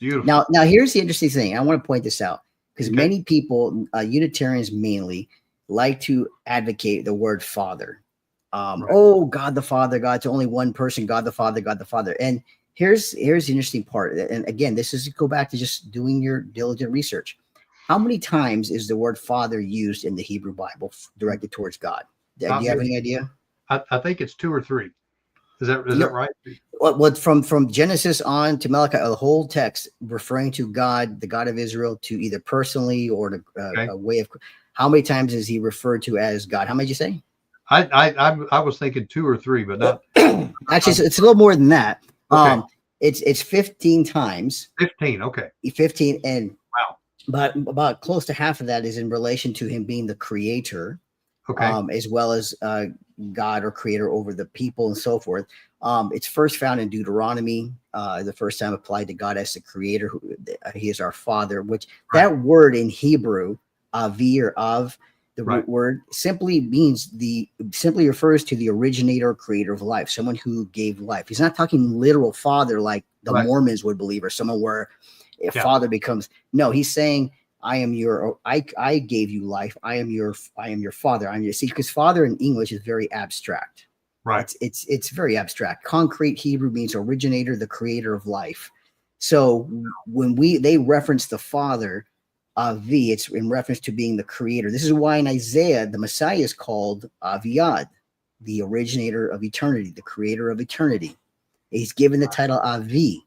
beautiful. Now here's the interesting thing. I want to point this out, because many people, Unitarians mainly, like to advocate the word Father. Oh, God the Father, God's only one person, God the Father, God the Father. And here's the interesting part. And again, this is go back to just doing your diligent research. How many times is the word Father used in the Hebrew Bible directed towards God? Do you have any idea? I think it's 2 or 3. Is that right? Well, from Genesis on to Malachi, the whole text referring to God, the God of Israel, to either personally or to a way of. How many times is he referred to as God? How many did you say? I was thinking 2 or 3, but not. Actually, it's a little more than that. Okay. It's 15 times. 15. Okay. 15, and wow. But about close to half of that is in relation to him being the creator, as well as God or creator over the people and so forth. It's first found in Deuteronomy, the first time applied to God as the creator. He is our father, which that word in Hebrew, avi or av, the root word simply refers to the originator or creator of life, someone who gave life. He's not talking literal father like the Mormons would believe, or someone where if father becomes, no, he's saying, I gave you life. I am your father. I'm your, see, because father in English is very abstract. Right. It's very abstract. Concrete Hebrew means originator, the creator of life. So when they reference the father, Avi, it's in reference to being the creator. This is why in Isaiah, the Messiah is called Aviad, the originator of eternity, the creator of eternity. He's given the title Avi,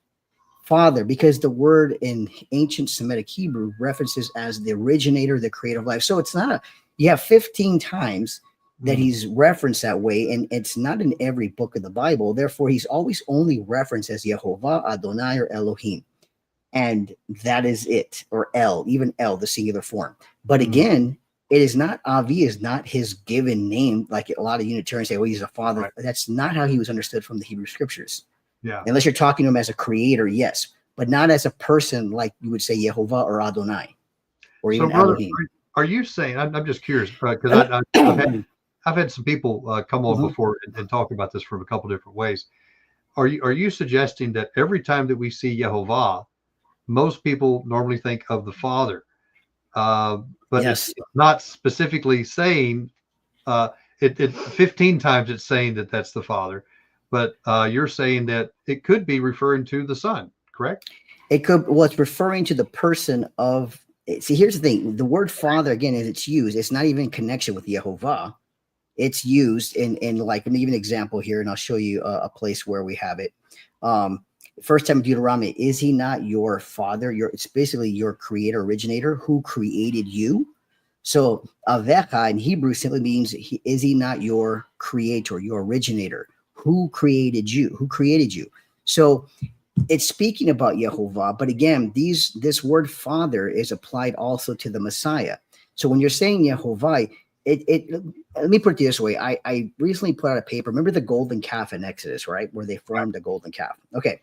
father, because the word in ancient Semitic Hebrew references as the originator, the creator of life. So it's not you have 15 times that he's referenced that way, and it's not in every book of the Bible. Therefore, he's always only referenced as Yehovah, Adonai, or Elohim. And that is it, or El, even El, the singular form. But again, it is not, Avi is not his given name, like a lot of Unitarians say, well, he's a father. Right. That's not how he was understood from the Hebrew scriptures. Yeah. Unless you're talking to him as a creator, yes, but not as a person like you would say Yehovah or Adonai, or even Elohim. Are you saying, I'm just curious, because I've had some people come on before and talk about this from a couple different ways. Are you suggesting that every time that we see Yehovah, most people normally think of the Father, but it's not specifically saying it 15 times it's saying that that's the Father, but you're saying that it could be referring to the Son, correct? It could. Well, it's referring to the person of. See, here's the thing: the word Father, again, as it's used, it's not even in connection with Yehovah. It's used in like, let me give an example here, and I'll show you a place where we have it. First time Deuteronomy, is he not your father? It's basically your creator, originator, who created you. So Avecha in Hebrew simply means, is he not your creator, your originator? Who created you? Who created you? So it's speaking about Yehovah, but again, this word father is applied also to the Messiah. So when you're saying Yehovah, let me put it this way. I recently put out a paper. Remember the golden calf in Exodus, right? Where they formed a golden calf. Okay.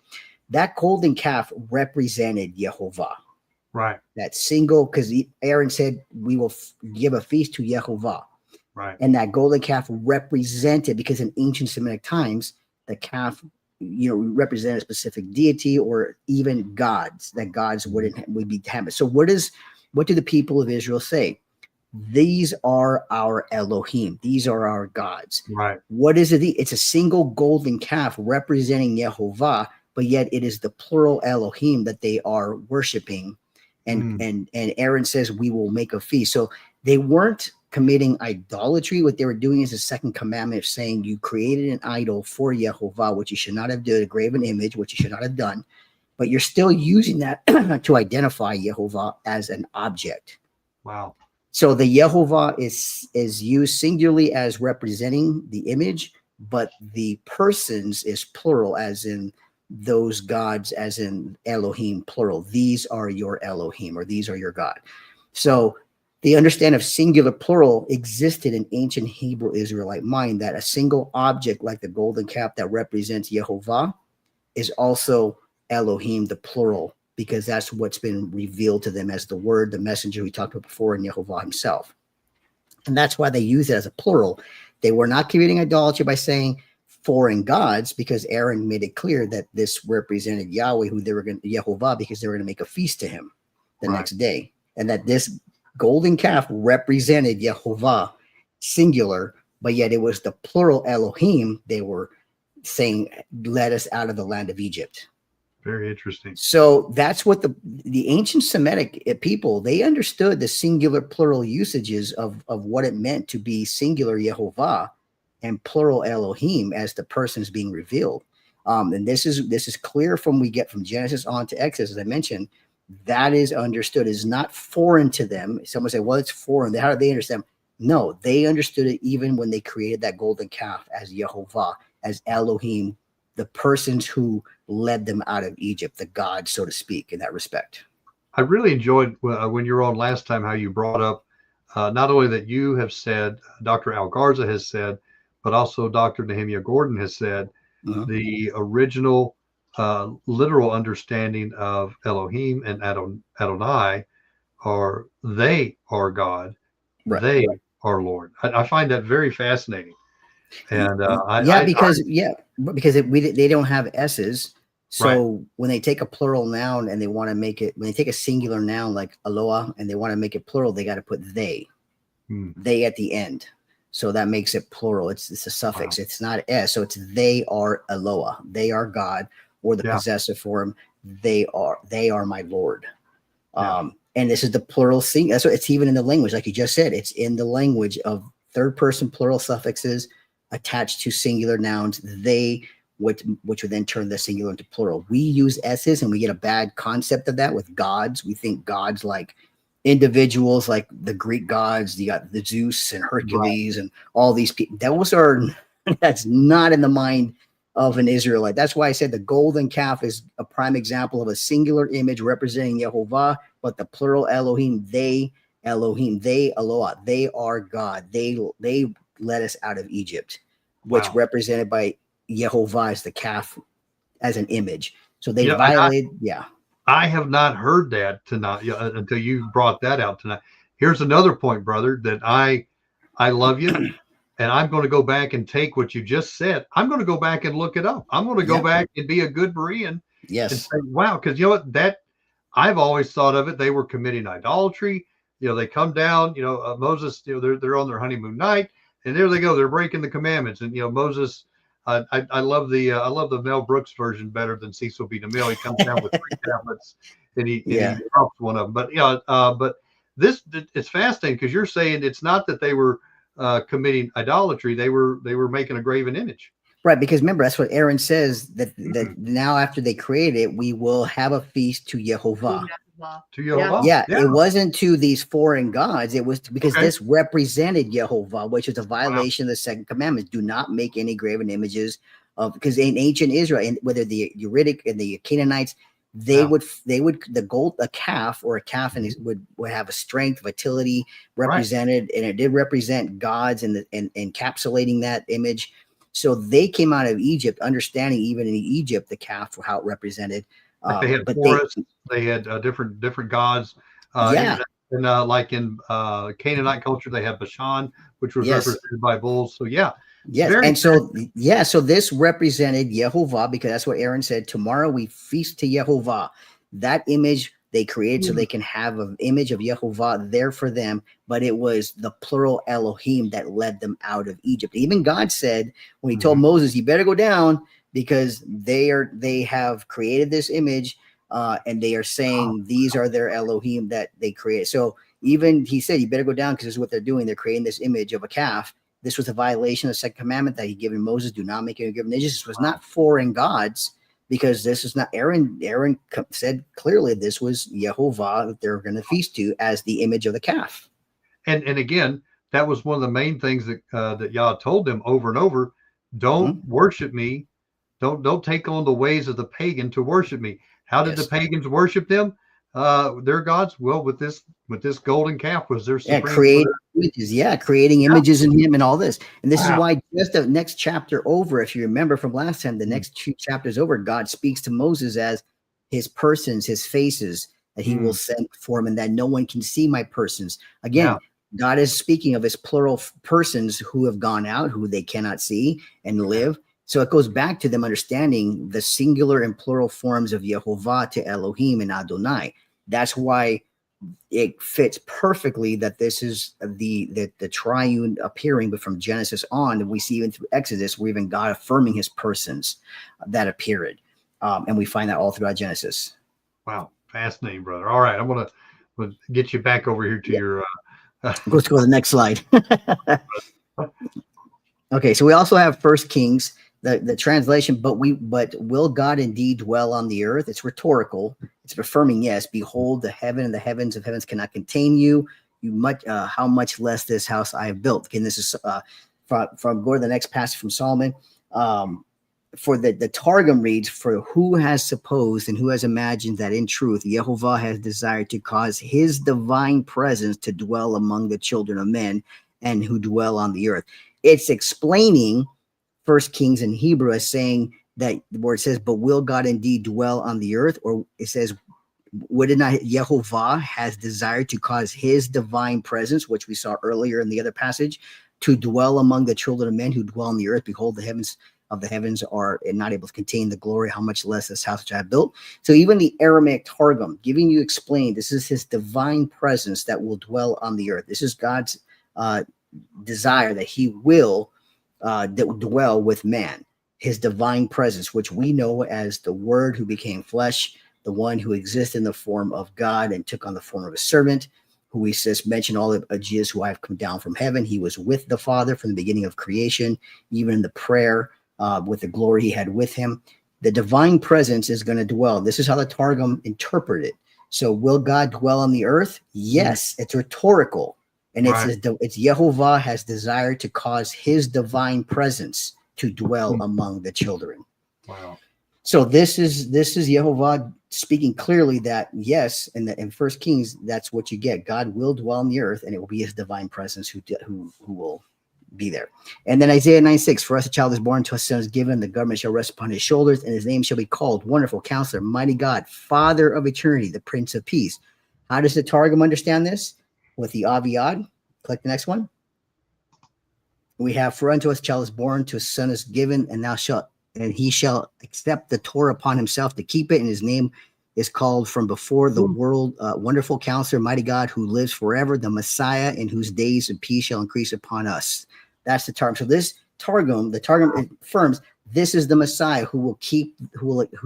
That golden calf represented Yehovah. Right. That single, because Aaron said, we will give a feast to Yehovah. Right. And that golden calf represented, because in ancient Semitic times, the calf, represented a specific deity or even gods, that gods would be hammered. So what do the people of Israel say? These are our Elohim. These are our gods. Right. What is it? It's a single golden calf representing Yehovah, but yet it is the plural Elohim that they are worshiping. And Aaron says, we will make a feast. So they weren't committing idolatry. What they were doing is the second commandment of saying, you created an idol for Yehovah, which you should not have done, a graven image, which you should not have done. But you're still using that to identify Yehovah as an object. Wow. So the Yehovah is used singularly as representing the image, but the persons is plural, as in those gods, as in Elohim, plural. These are your Elohim, or these are your God. So the understanding of singular plural existed in ancient Hebrew Israelite mind, that a single object like the golden calf that represents Yehovah is also Elohim, the plural, because that's what's been revealed to them as the word, the messenger we talked about before, in Yehovah himself. And that's why they use it as a plural. They were not committing idolatry by saying foreign gods, because Aaron made it clear that this represented Yahweh, who they were going to, Yehovah, because they were going to make a feast to him the next day. And that this golden calf represented Yehovah, singular, but yet it was the plural Elohim they were saying, led us out of the land of Egypt. Very interesting. So that's what the ancient Semitic people, they understood the singular plural usages of what it meant to be singular Yehovah and plural Elohim as the persons being revealed. And this is clear from we get from Genesis on to Exodus, as I mentioned. That is understood. It is not foreign to them. Someone say, well, it's foreign. How do they understand? No, they understood it even when they created that golden calf as Yehovah, as Elohim, the persons who led them out of Egypt, the gods, so to speak, in that respect. I really enjoyed when you were on last time how you brought up not only that you have said, Dr. Al Garza has said, but also Dr. Nehemiah Gordon has said, the original literal understanding of Elohim and Adonai are they are God, Right. they are Lord. I find that very fascinating. And because they don't have S's. So right. when they take a plural noun and they want to make it, when they take a singular noun like Aloha and they want to make it plural, they got to put they at the end. So that makes it plural. It's a suffix. Wow. It's not S. So it's they are Aloha. They are God, or the possessive form. They are my Lord. And this is the plural thing. That's what it's even in the language, like you just said. It's in the language of third person plural suffixes attached to singular nouns. They, which would then turn the singular into plural. We use S's and we get a bad concept of that with gods. We think gods like individuals, like the Greek gods. You got the Zeus and Hercules and all these people. That's not in the mind of an Israelite. That's why I said the golden calf is a prime example of a singular image representing Yehovah, but the plural Elohim, they Aloha, they are God. They led us out of Egypt, which represented by Yehovah as the calf as an image. So they violated. I have not heard that tonight until you brought that out tonight. Here's another point, brother, that I love you. And I'm going to go back and take what you just said. I'm going to go back and look it up. I'm going to go back and be a good Berean. Yes. And say, wow, because you know what? That I've always thought of it. They were committing idolatry. They come down, Moses, they're on their honeymoon night, and there they go. They're breaking the commandments. And, Moses, I love the Mel Brooks version better than Cecil B. DeMille. He comes down with 3 tablets and he drops one of them. But, but this, it's fascinating because you're saying it's not that they were committing idolatry. They were making a graven image. Right, because remember, that's what Aaron says, that now after they created it, we will have a feast to Yehovah. To Yehovah. Yeah, it wasn't to these foreign gods. It was because this represented Yehovah, which is a violation of the second commandment. Do not make any graven images of, because in ancient Israel, and whether the Uritic and the Canaanites, a calf and would have a strength, vitality represented, and it did represent gods and encapsulating that image. So they came out of Egypt, understanding even in Egypt the calf, how it represented. They had forests. They had different gods. And like in Canaanite culture, they had Bashan, which was represented by bulls. So so this represented Yehovah, because that's what Aaron said. Tomorrow we feast to Yehovah. That image they created so they can have an image of Yehovah there for them, but it was the plural Elohim that led them out of Egypt. Even God said when he told Moses, you better go down, because they have created this image, and they are saying these are their Elohim that they created. So even he said, you better go down, because this is what they're doing. They're creating this image of a calf. This was a violation of the second commandment that he given Moses. Do not make any graven images. This was not foreign gods, because this is not Aaron. Aaron said clearly this was Yehovah that they're going to feast to as the image of the calf. And again, that was one of the main things that Yah told them over and over. Don't worship me. Don't take on the ways of the pagan to worship me. How did the pagans worship them? Their gods? Well, with this golden calf was their supreme creating images. Creating images in him and all this. And this is why just the next chapter over, if you remember from last time, the next 2 chapters over, God speaks to Moses as his persons, his faces that he will send form, and that no one can see my persons. Again, God is speaking of his plural persons who have gone out, who they cannot see and live. So it goes back to them understanding the singular and plural forms of Yehovah to Elohim and Adonai. That's why it fits perfectly that this is the triune appearing, but from Genesis on, and we see even through Exodus, where even God affirming his persons that appeared. And we find that all throughout Genesis. Wow, fascinating, brother. All right, I'm gonna get you back over here to your. Let's go to the next slide. Okay, so we also have First Kings, the translation, but will God indeed dwell on the earth? It's rhetorical. It's affirming, yes. Behold, the heaven and the heavens of heavens cannot contain you. How much less this house I have built. Again, this is from go to the next passage from Solomon. For the Targum reads, for who has supposed and who has imagined that in truth Yehovah has desired to cause his divine presence to dwell among the children of men and who dwell on the earth. It's explaining First Kings in Hebrew as saying that where it says, but will God indeed dwell on the earth? Or it says, would it not Yehovah has desired to cause his divine presence, which we saw earlier in the other passage, to dwell among the children of men who dwell on the earth? Behold, the heavens of the heavens are not able to contain the glory, how much less this house which I have built. So even the Aramaic Targum giving you explain, this is his divine presence that will dwell on the earth. This is God's desire that he will dwell with man, his divine presence, which we know as the Word who became flesh, the one who exists in the form of God and took on the form of a servant, who we just mentioned all of Jesus, who I have come down from heaven. He was with the Father from the beginning of creation, even in the prayer with the glory he had with him. The divine presence is going to dwell. This is how the Targum interpreted it. So will God dwell on the earth? Yes, it's rhetorical. And it's Yehovah has desired to cause his divine presence to dwell among the children. Wow. So this is Yehovah speaking clearly that yes, in First Kings, that's what you get. God will dwell on the earth, and it will be his divine presence who will be there. And then Isaiah 9:6, for us a child is born, to us a son is given, the government shall rest upon his shoulders, and his name shall be called Wonderful Counselor, Mighty God, Father of Eternity, the Prince of Peace. How does the Targum understand this? With the Aviad. Click the next one. We have, for unto us a child is born, to us a son is given, and he shall accept the Torah upon himself to keep it, and his name is called from before the world, Wonderful Counselor, Mighty God, who lives forever, the Messiah, in whose days of peace shall increase upon us. That's the Targum. So this Targum, the Targum affirms this is the Messiah who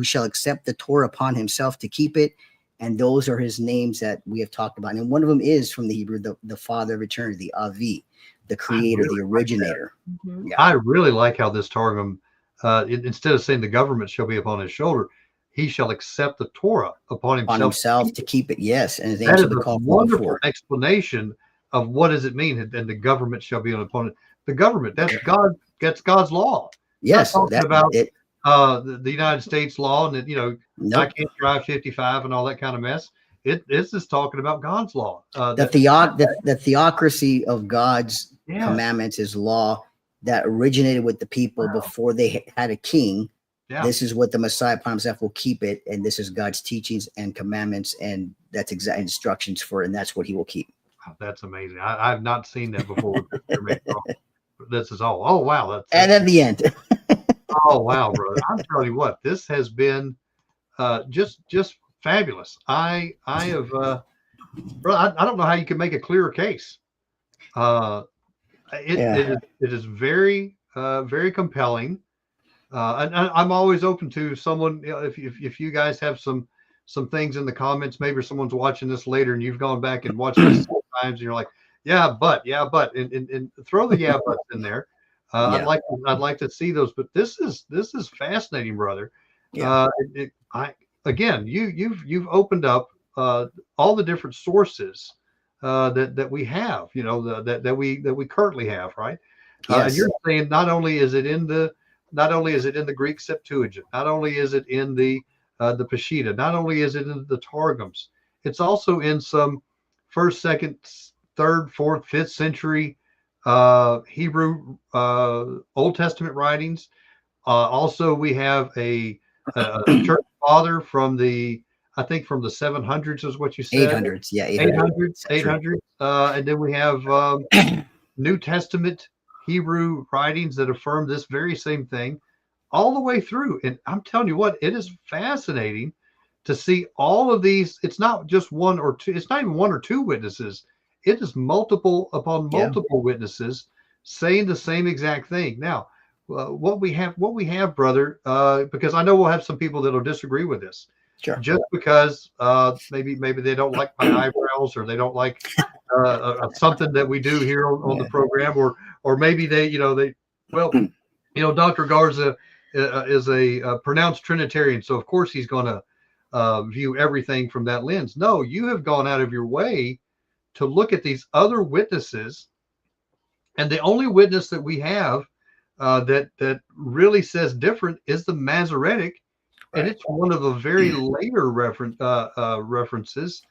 shall accept the Torah upon himself to keep it. And those are his names that we have talked about. And one of them is from the Hebrew, the Father of Eternity, the Avi, the Creator, the Originator. Yeah. I really like how this Targum, instead of saying the government shall be upon his shoulder, he shall accept the Torah upon himself to keep it. Yes, and his name shall be called. Wonderful explanation of what does it mean, and the government shall be upon it. The government, that's God. That's God's law. Yes, talking about it. The United States law, and that I can't drive 55 and all that kind of mess. It's just talking about God's law. The theocracy of God's commandments, his law that originated with the people before they had a king. Yeah. This is what the Messiah upon himself will keep it, and this is God's teachings and commandments, and that's exact instructions for it, and that's what he will keep. Wow, that's amazing. I've not seen that before. This is all. Oh wow! And at the end. Oh wow, brother! I'm telling you what, this has been just fabulous. I have, bro. I don't know how you can make a clearer case. It is very very compelling, and I'm always open to someone. If you guys have some things in the comments, maybe someone's watching this later and you've gone back and watched this times, and you're like, yeah, but, and throw the yeah buts in there. I'd like to see those, but this is fascinating, brother. Yeah. You've opened up all the different sources that we have, that we currently have, right? Yes. And you're saying not only is it in the Greek Septuagint, not only is it in the Peshitta, not only is it in the Targums, it's also in some 1st, 2nd, 3rd, 4th, 5th century Hebrew Old Testament writings. Also, we have a church father from the 700s is what you said. 800s, yeah, 800s. And then we have New Testament Hebrew writings that affirm this very same thing all the way through. And I'm telling you what, it is fascinating to see all of these. It's not just one or two. It's not even one or two witnesses. It is multiple upon multiple witnesses saying the same exact thing. Now, what we have, brother, because I know we'll have some people that'll disagree with this. Sure. Just because maybe they don't like my eyebrows, or they don't like something that we do here on the program, or maybe Dr. Garza is a pronounced Trinitarian, so of course he's going to view everything from that lens. No, you have gone out of your way to look at these other witnesses, and the only witness that we have that really says different is the Masoretic, and it's one of the very later references,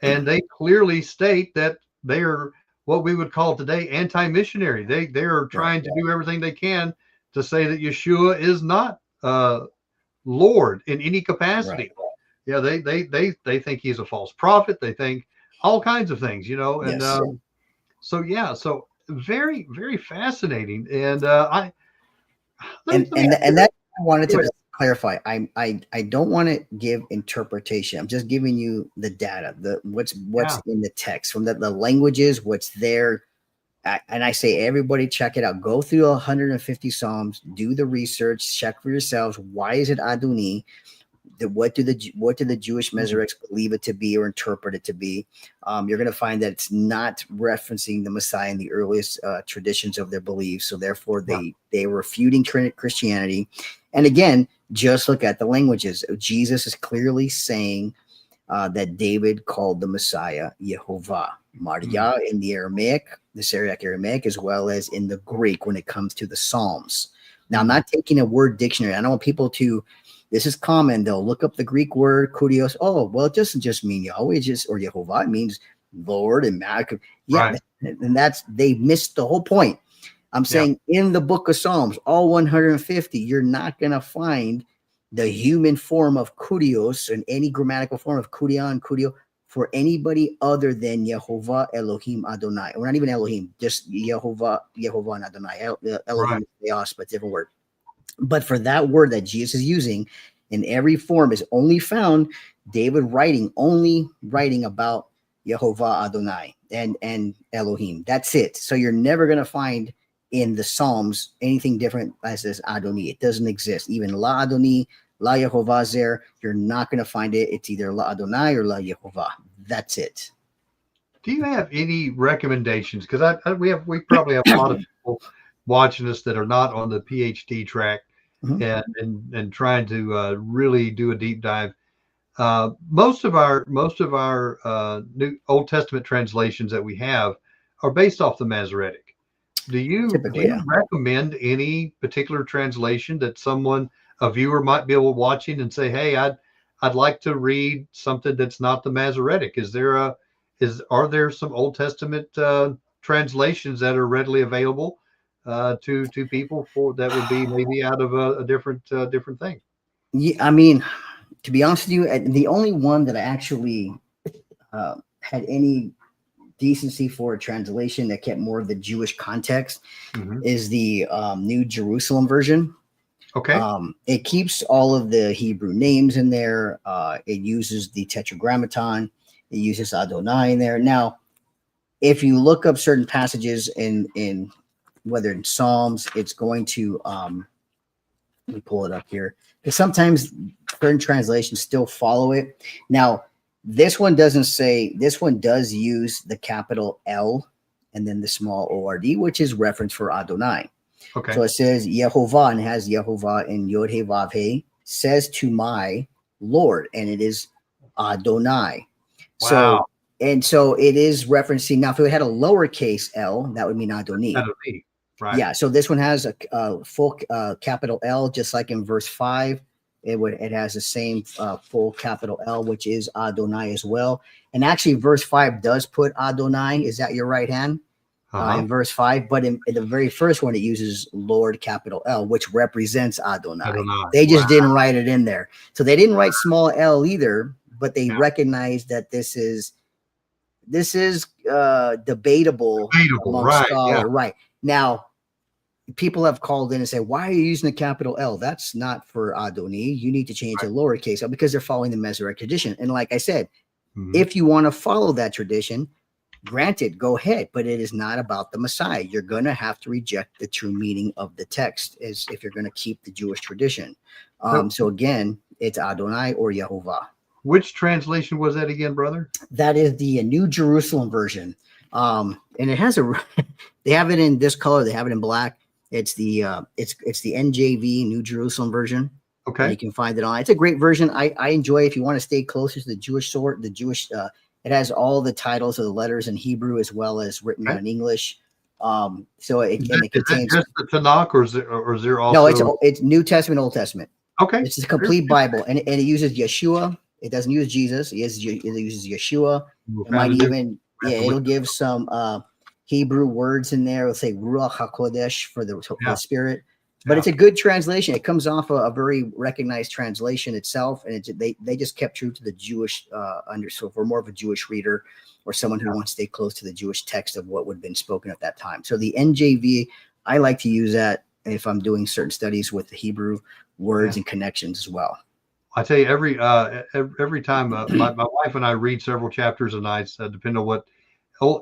and they clearly state that they are what we would call today anti-missionary. They are trying to do everything they can to say that Yeshua is not Lord in any capacity. Yeah, they think he's a false prophet. They think all kinds of things, and so very, very fascinating. And that I wanted to clarify. I don't want to give interpretation. I'm just giving you the data, what's in the text, from the languages, what's there. And I say, everybody check it out. Go through 150 Psalms, do the research, check for yourselves. Why is it Adoni? What do the Jewish Masoretes believe it to be or interpret it to be? You're going to find that it's not referencing the Messiah in the earliest traditions of their beliefs. So therefore, they were refuting Christianity. And again, just look at the languages. Jesus is clearly saying that David called the Messiah Yehovah, Maria in the Aramaic, the Syriac Aramaic, as well as in the Greek when it comes to the Psalms. Now, I'm not taking a word dictionary. I don't want people to. This is common. They'll look up the Greek word kurios. Oh, well, it doesn't just mean Yahweh, or Yehovah. It means Lord and Malach. Yeah, and they missed the whole point. I'm saying in the book of Psalms, all 150, you're not going to find the human form of kurios and any grammatical form of kurion, kurio for anybody other than Yehovah, Elohim, Adonai. Or not even Elohim, just Yehovah and Adonai. Elohim is theos, but different word. But for that word that Jesus is using in every form is only found David only writing about Yehovah, Adonai, and Elohim. That's it. So you're never going to find in the Psalms anything different as this Adoni. It doesn't exist. Even La Adoni, La Yehovah is there. You're not going to find it. It's either La Adonai or La Yehovah. That's it. Do you have any recommendations? Because we probably have a lot of people watching us that are not on the PhD track and trying to really do a deep dive. Most of our New Old Testament translations that we have are based off the Masoretic. Do you recommend any particular translation that a viewer might be able to watching and say, hey, I'd like to read something that's not the Masoretic? Are there some Old Testament translations that are readily available to people that would be maybe out of a different thing? Yeah, I mean, to be honest with you, the only one that I actually had any decency for a translation that kept more of the Jewish context is the New Jerusalem version. Okay. It keeps all of the Hebrew names in there. It uses the Tetragrammaton. It uses Adonai in there. Now, if you look up certain passages in whether in Psalms, it's going to let me pull it up here, because sometimes certain translations still follow it. Now, this one doesn't say. This one does use the capital L and then the small ORD, which is reference for Adonai. Okay. So it says Yehovah, and it has Yehovah in Yod He Vav He, says to my Lord, and it is Adonai. Wow. So it is referencing. Now, if it had a lowercase L, that would mean Adoni. Adoni. Right. Yeah. So this one has a full capital L, just like in verse 5. It has the same full capital L, which is Adonai as well. And actually, verse 5 does put Adonai. Is that your right hand? In verse 5, but in the very first one, it uses Lord capital L, which represents Adonai. They just didn't write it in there. So they didn't write small L either, but they recognized that this is debatable among scholars. Right. Now, people have called in and said, why are you using the capital L? That's not for Adoni. You need to change the lowercase L, because they're following the Masoretic tradition. And like I said, if you want to follow that tradition, Granted, go ahead, but it is not about the Messiah. You're going to have to reject the true meaning of the text as if you're going to keep the Jewish tradition. So again, it's Adonai or Yehovah. Which translation was that again, brother? That is the New Jerusalem version. And it has they have it in this color. They have it in black. It's the NJV, New Jerusalem version. Okay. And you can find it on. It's a great version. I enjoy it if you want to stay closer to the Jewish sort, it has all the titles of the letters in Hebrew as well as written out in English. So it contains just the Tanakh, or is there also? No, it's New Testament, Old Testament. Okay. It's a complete Bible, and it uses Yeshua. It doesn't use Jesus. It uses Yeshua. It might even it'll give some Hebrew words in there. It'll say Ruach HaKodesh for the Spirit. But it's a good translation. It comes off a very recognized translation itself, and they just kept true to the Jewish so if we're more of a Jewish reader or someone who wants to stay close to the Jewish text of what would have been spoken at that time. So the NJV, I like to use that if I'm doing certain studies with the Hebrew words and connections as well. I tell you, every time my wife and I read several chapters a night, depending on what.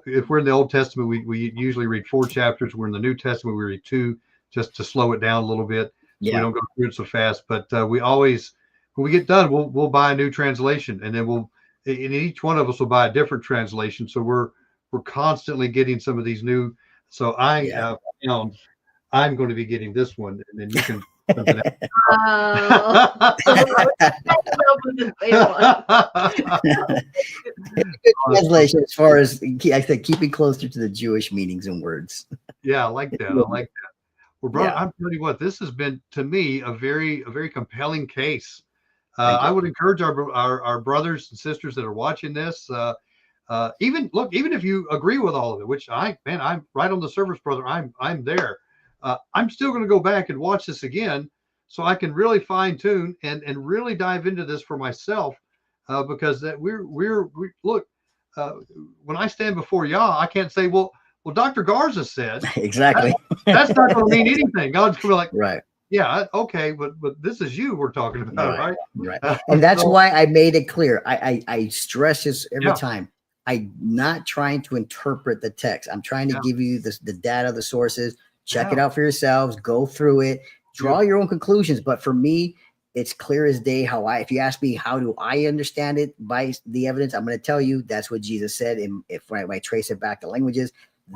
If we're in the Old Testament, we usually read 4 chapters. We're in the New Testament, we read 2. Just to slow it down a little bit, so we don't go through it so fast. But we always, when we get done, we'll buy a new translation, and then and each one of us will buy a different translation. So we're constantly getting some of these new. So I found I'm going to be getting this one, and then you can. Good translation as far as I think keeping closer to the Jewish meanings and words. Yeah, I like that. Well, brother, I'm telling you what, this has been to me a very compelling case. I would encourage our brothers and sisters that are watching this, even if you agree with all of it, which I'm right on the surface, brother. I'm there. I'm still going to go back and watch this again, so I can really fine tune and really dive into this for myself, because that we look. When I stand before Yah, I can't say, well, Dr. Garza said exactly. That's not going to mean anything. God's going to be like, right. Yeah, okay, but this is you we're talking about, right? Right. And that's why I made it clear. I stress this every time. I'm not trying to interpret the text. I'm trying to give you the data, the sources. Check it out for yourselves. Go through it. Draw your own conclusions. But for me, it's clear as day if you ask me, how do I understand it by the evidence? I'm going to tell you that's what Jesus said. And when I trace it back to languages,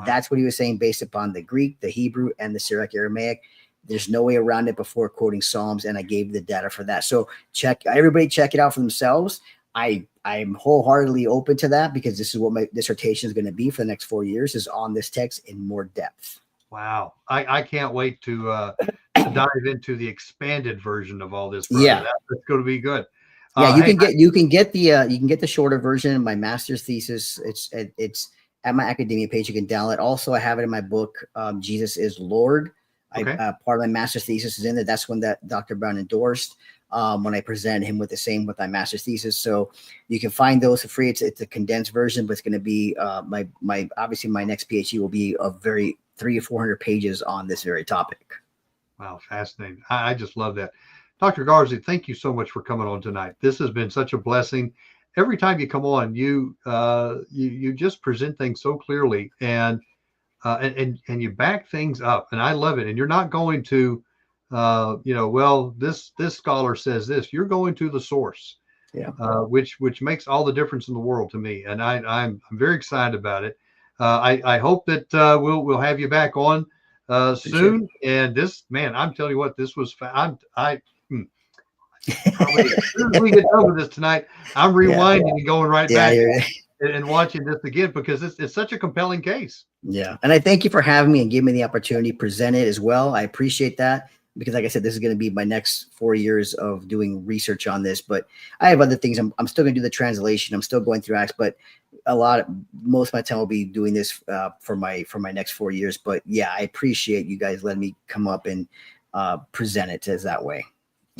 that's what he was saying based upon the Greek, the Hebrew, and the Syriac Aramaic. There's no way around it before quoting Psalms, and I gave the data for that. So everybody check it out for themselves. I'm wholeheartedly open to that, because this is what my dissertation is going to be for the next 4 years, is on this text in more depth. Wow. I can't wait to dive into the expanded version of all this. Brother. Yeah. That's going to be good. Yeah, you can get the shorter version. My master's thesis, it's at my academia page. You can download. Also, I have it in my book, Jesus is Lord. Okay. Part of my master's thesis is in there. That's one that Dr. Brown endorsed when I presented him with my master's thesis. So you can find those for free. It's a condensed version, but it's going to be obviously my next PhD will be a very 300 or 400 pages on this very topic. Wow, fascinating. I just love that. Dr. Garza, thank you so much for coming on tonight. This has been such a blessing. Every time you come on, you just present things so clearly, and you back things up, and I love it. And you're not going to, this scholar says this. You're going to the source, which makes all the difference in the world to me. And I'm very excited about it. I hope that we'll have you back on soon. And this, man, I'm telling you what, this was as soon as we get done with this tonight, I'm rewinding and going right back and watching this again, because it's such a compelling case. Yeah. And I thank you for having me and giving me the opportunity to present it as well. I appreciate that, because like I said, this is going to be my next 4 years of doing research on this, but I have other things. I'm still going to do the translation. I'm still going through Acts, but most of my time will be doing this for my next 4 years. But yeah, I appreciate you guys letting me come up and present it as that way.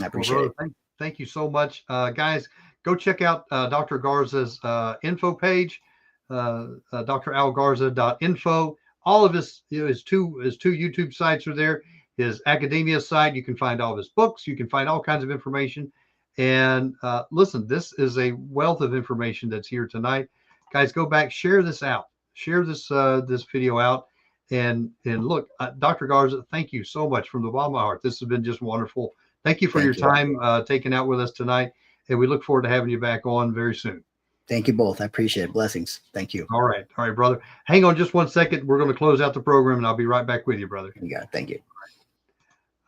I appreciate it. Thank you so much, guys. Go check out Dr. Garza's info page, dralgarza.info. All of his two YouTube sites are there. His academia site, you can find all of his books. You can find all kinds of information. And listen, this is a wealth of information that's here tonight. Guys, go back, share this out. share this this video out. And look, Dr. Garza, thank you so much from the bottom of my heart. This has been just wonderful. Thank you for your time taking out with us tonight, and we look forward to having you back on very soon. Thank you both. I appreciate it. Blessings. Thank you. All right, brother. Hang on just 1 second. We're going to close out the program, and I'll be right back with you, brother. You got it. Thank you.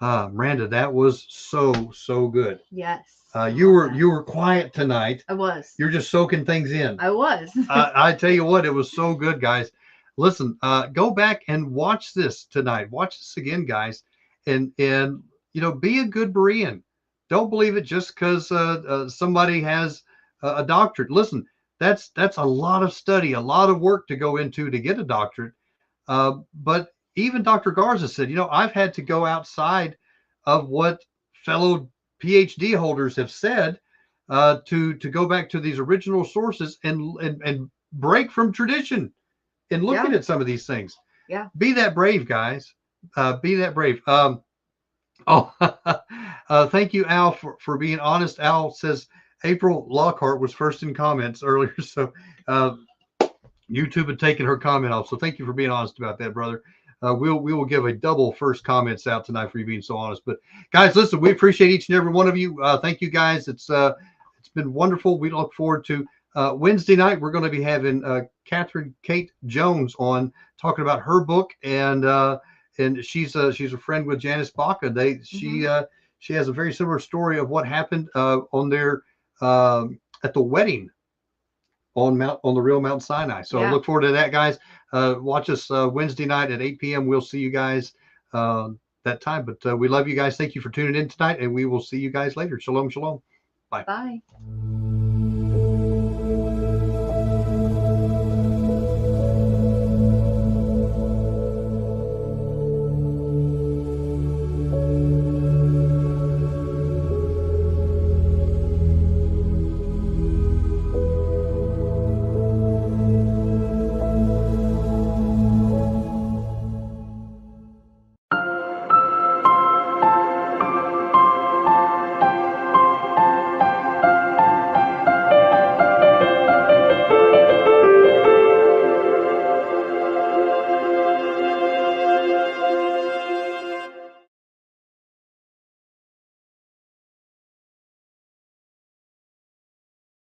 Miranda, that was so good. Yes. You were quiet tonight. I was. You're just soaking things in. I was. I tell you what, it was so good, guys. Listen, go back and watch this tonight. Watch this again, guys, and be a good Berean. Don't believe it just because somebody has a doctorate. Listen, that's a lot of study, a lot of work to go into to get a doctorate. But even Dr. Garza said, I've had to go outside of what fellow PhD holders have said to go back to these original sources and break from tradition and looking at some of these things. Yeah. Be that brave, guys. Be that brave. Thank you, Al, for being honest. Al says April Lockhart was first in comments earlier. So YouTube had taken her comment off. So thank you for being honest about that, brother. We will give a double first comments out tonight for you being so honest. But guys, listen, we appreciate each and every one of you. Thank you, guys. It's been wonderful. We look forward to Wednesday night. We're going to be having Catherine Kate Jones on talking about her book, and she's a friend with Janice Baca. She has a very similar story of what happened on their at the wedding on the real Mount Sinai. So I look forward to that, guys. Watch us Wednesday night at 8 p.m. We'll see you guys that time. But we love you guys. Thank you for tuning in tonight, and we will see you guys later. Shalom, shalom. Bye. Bye.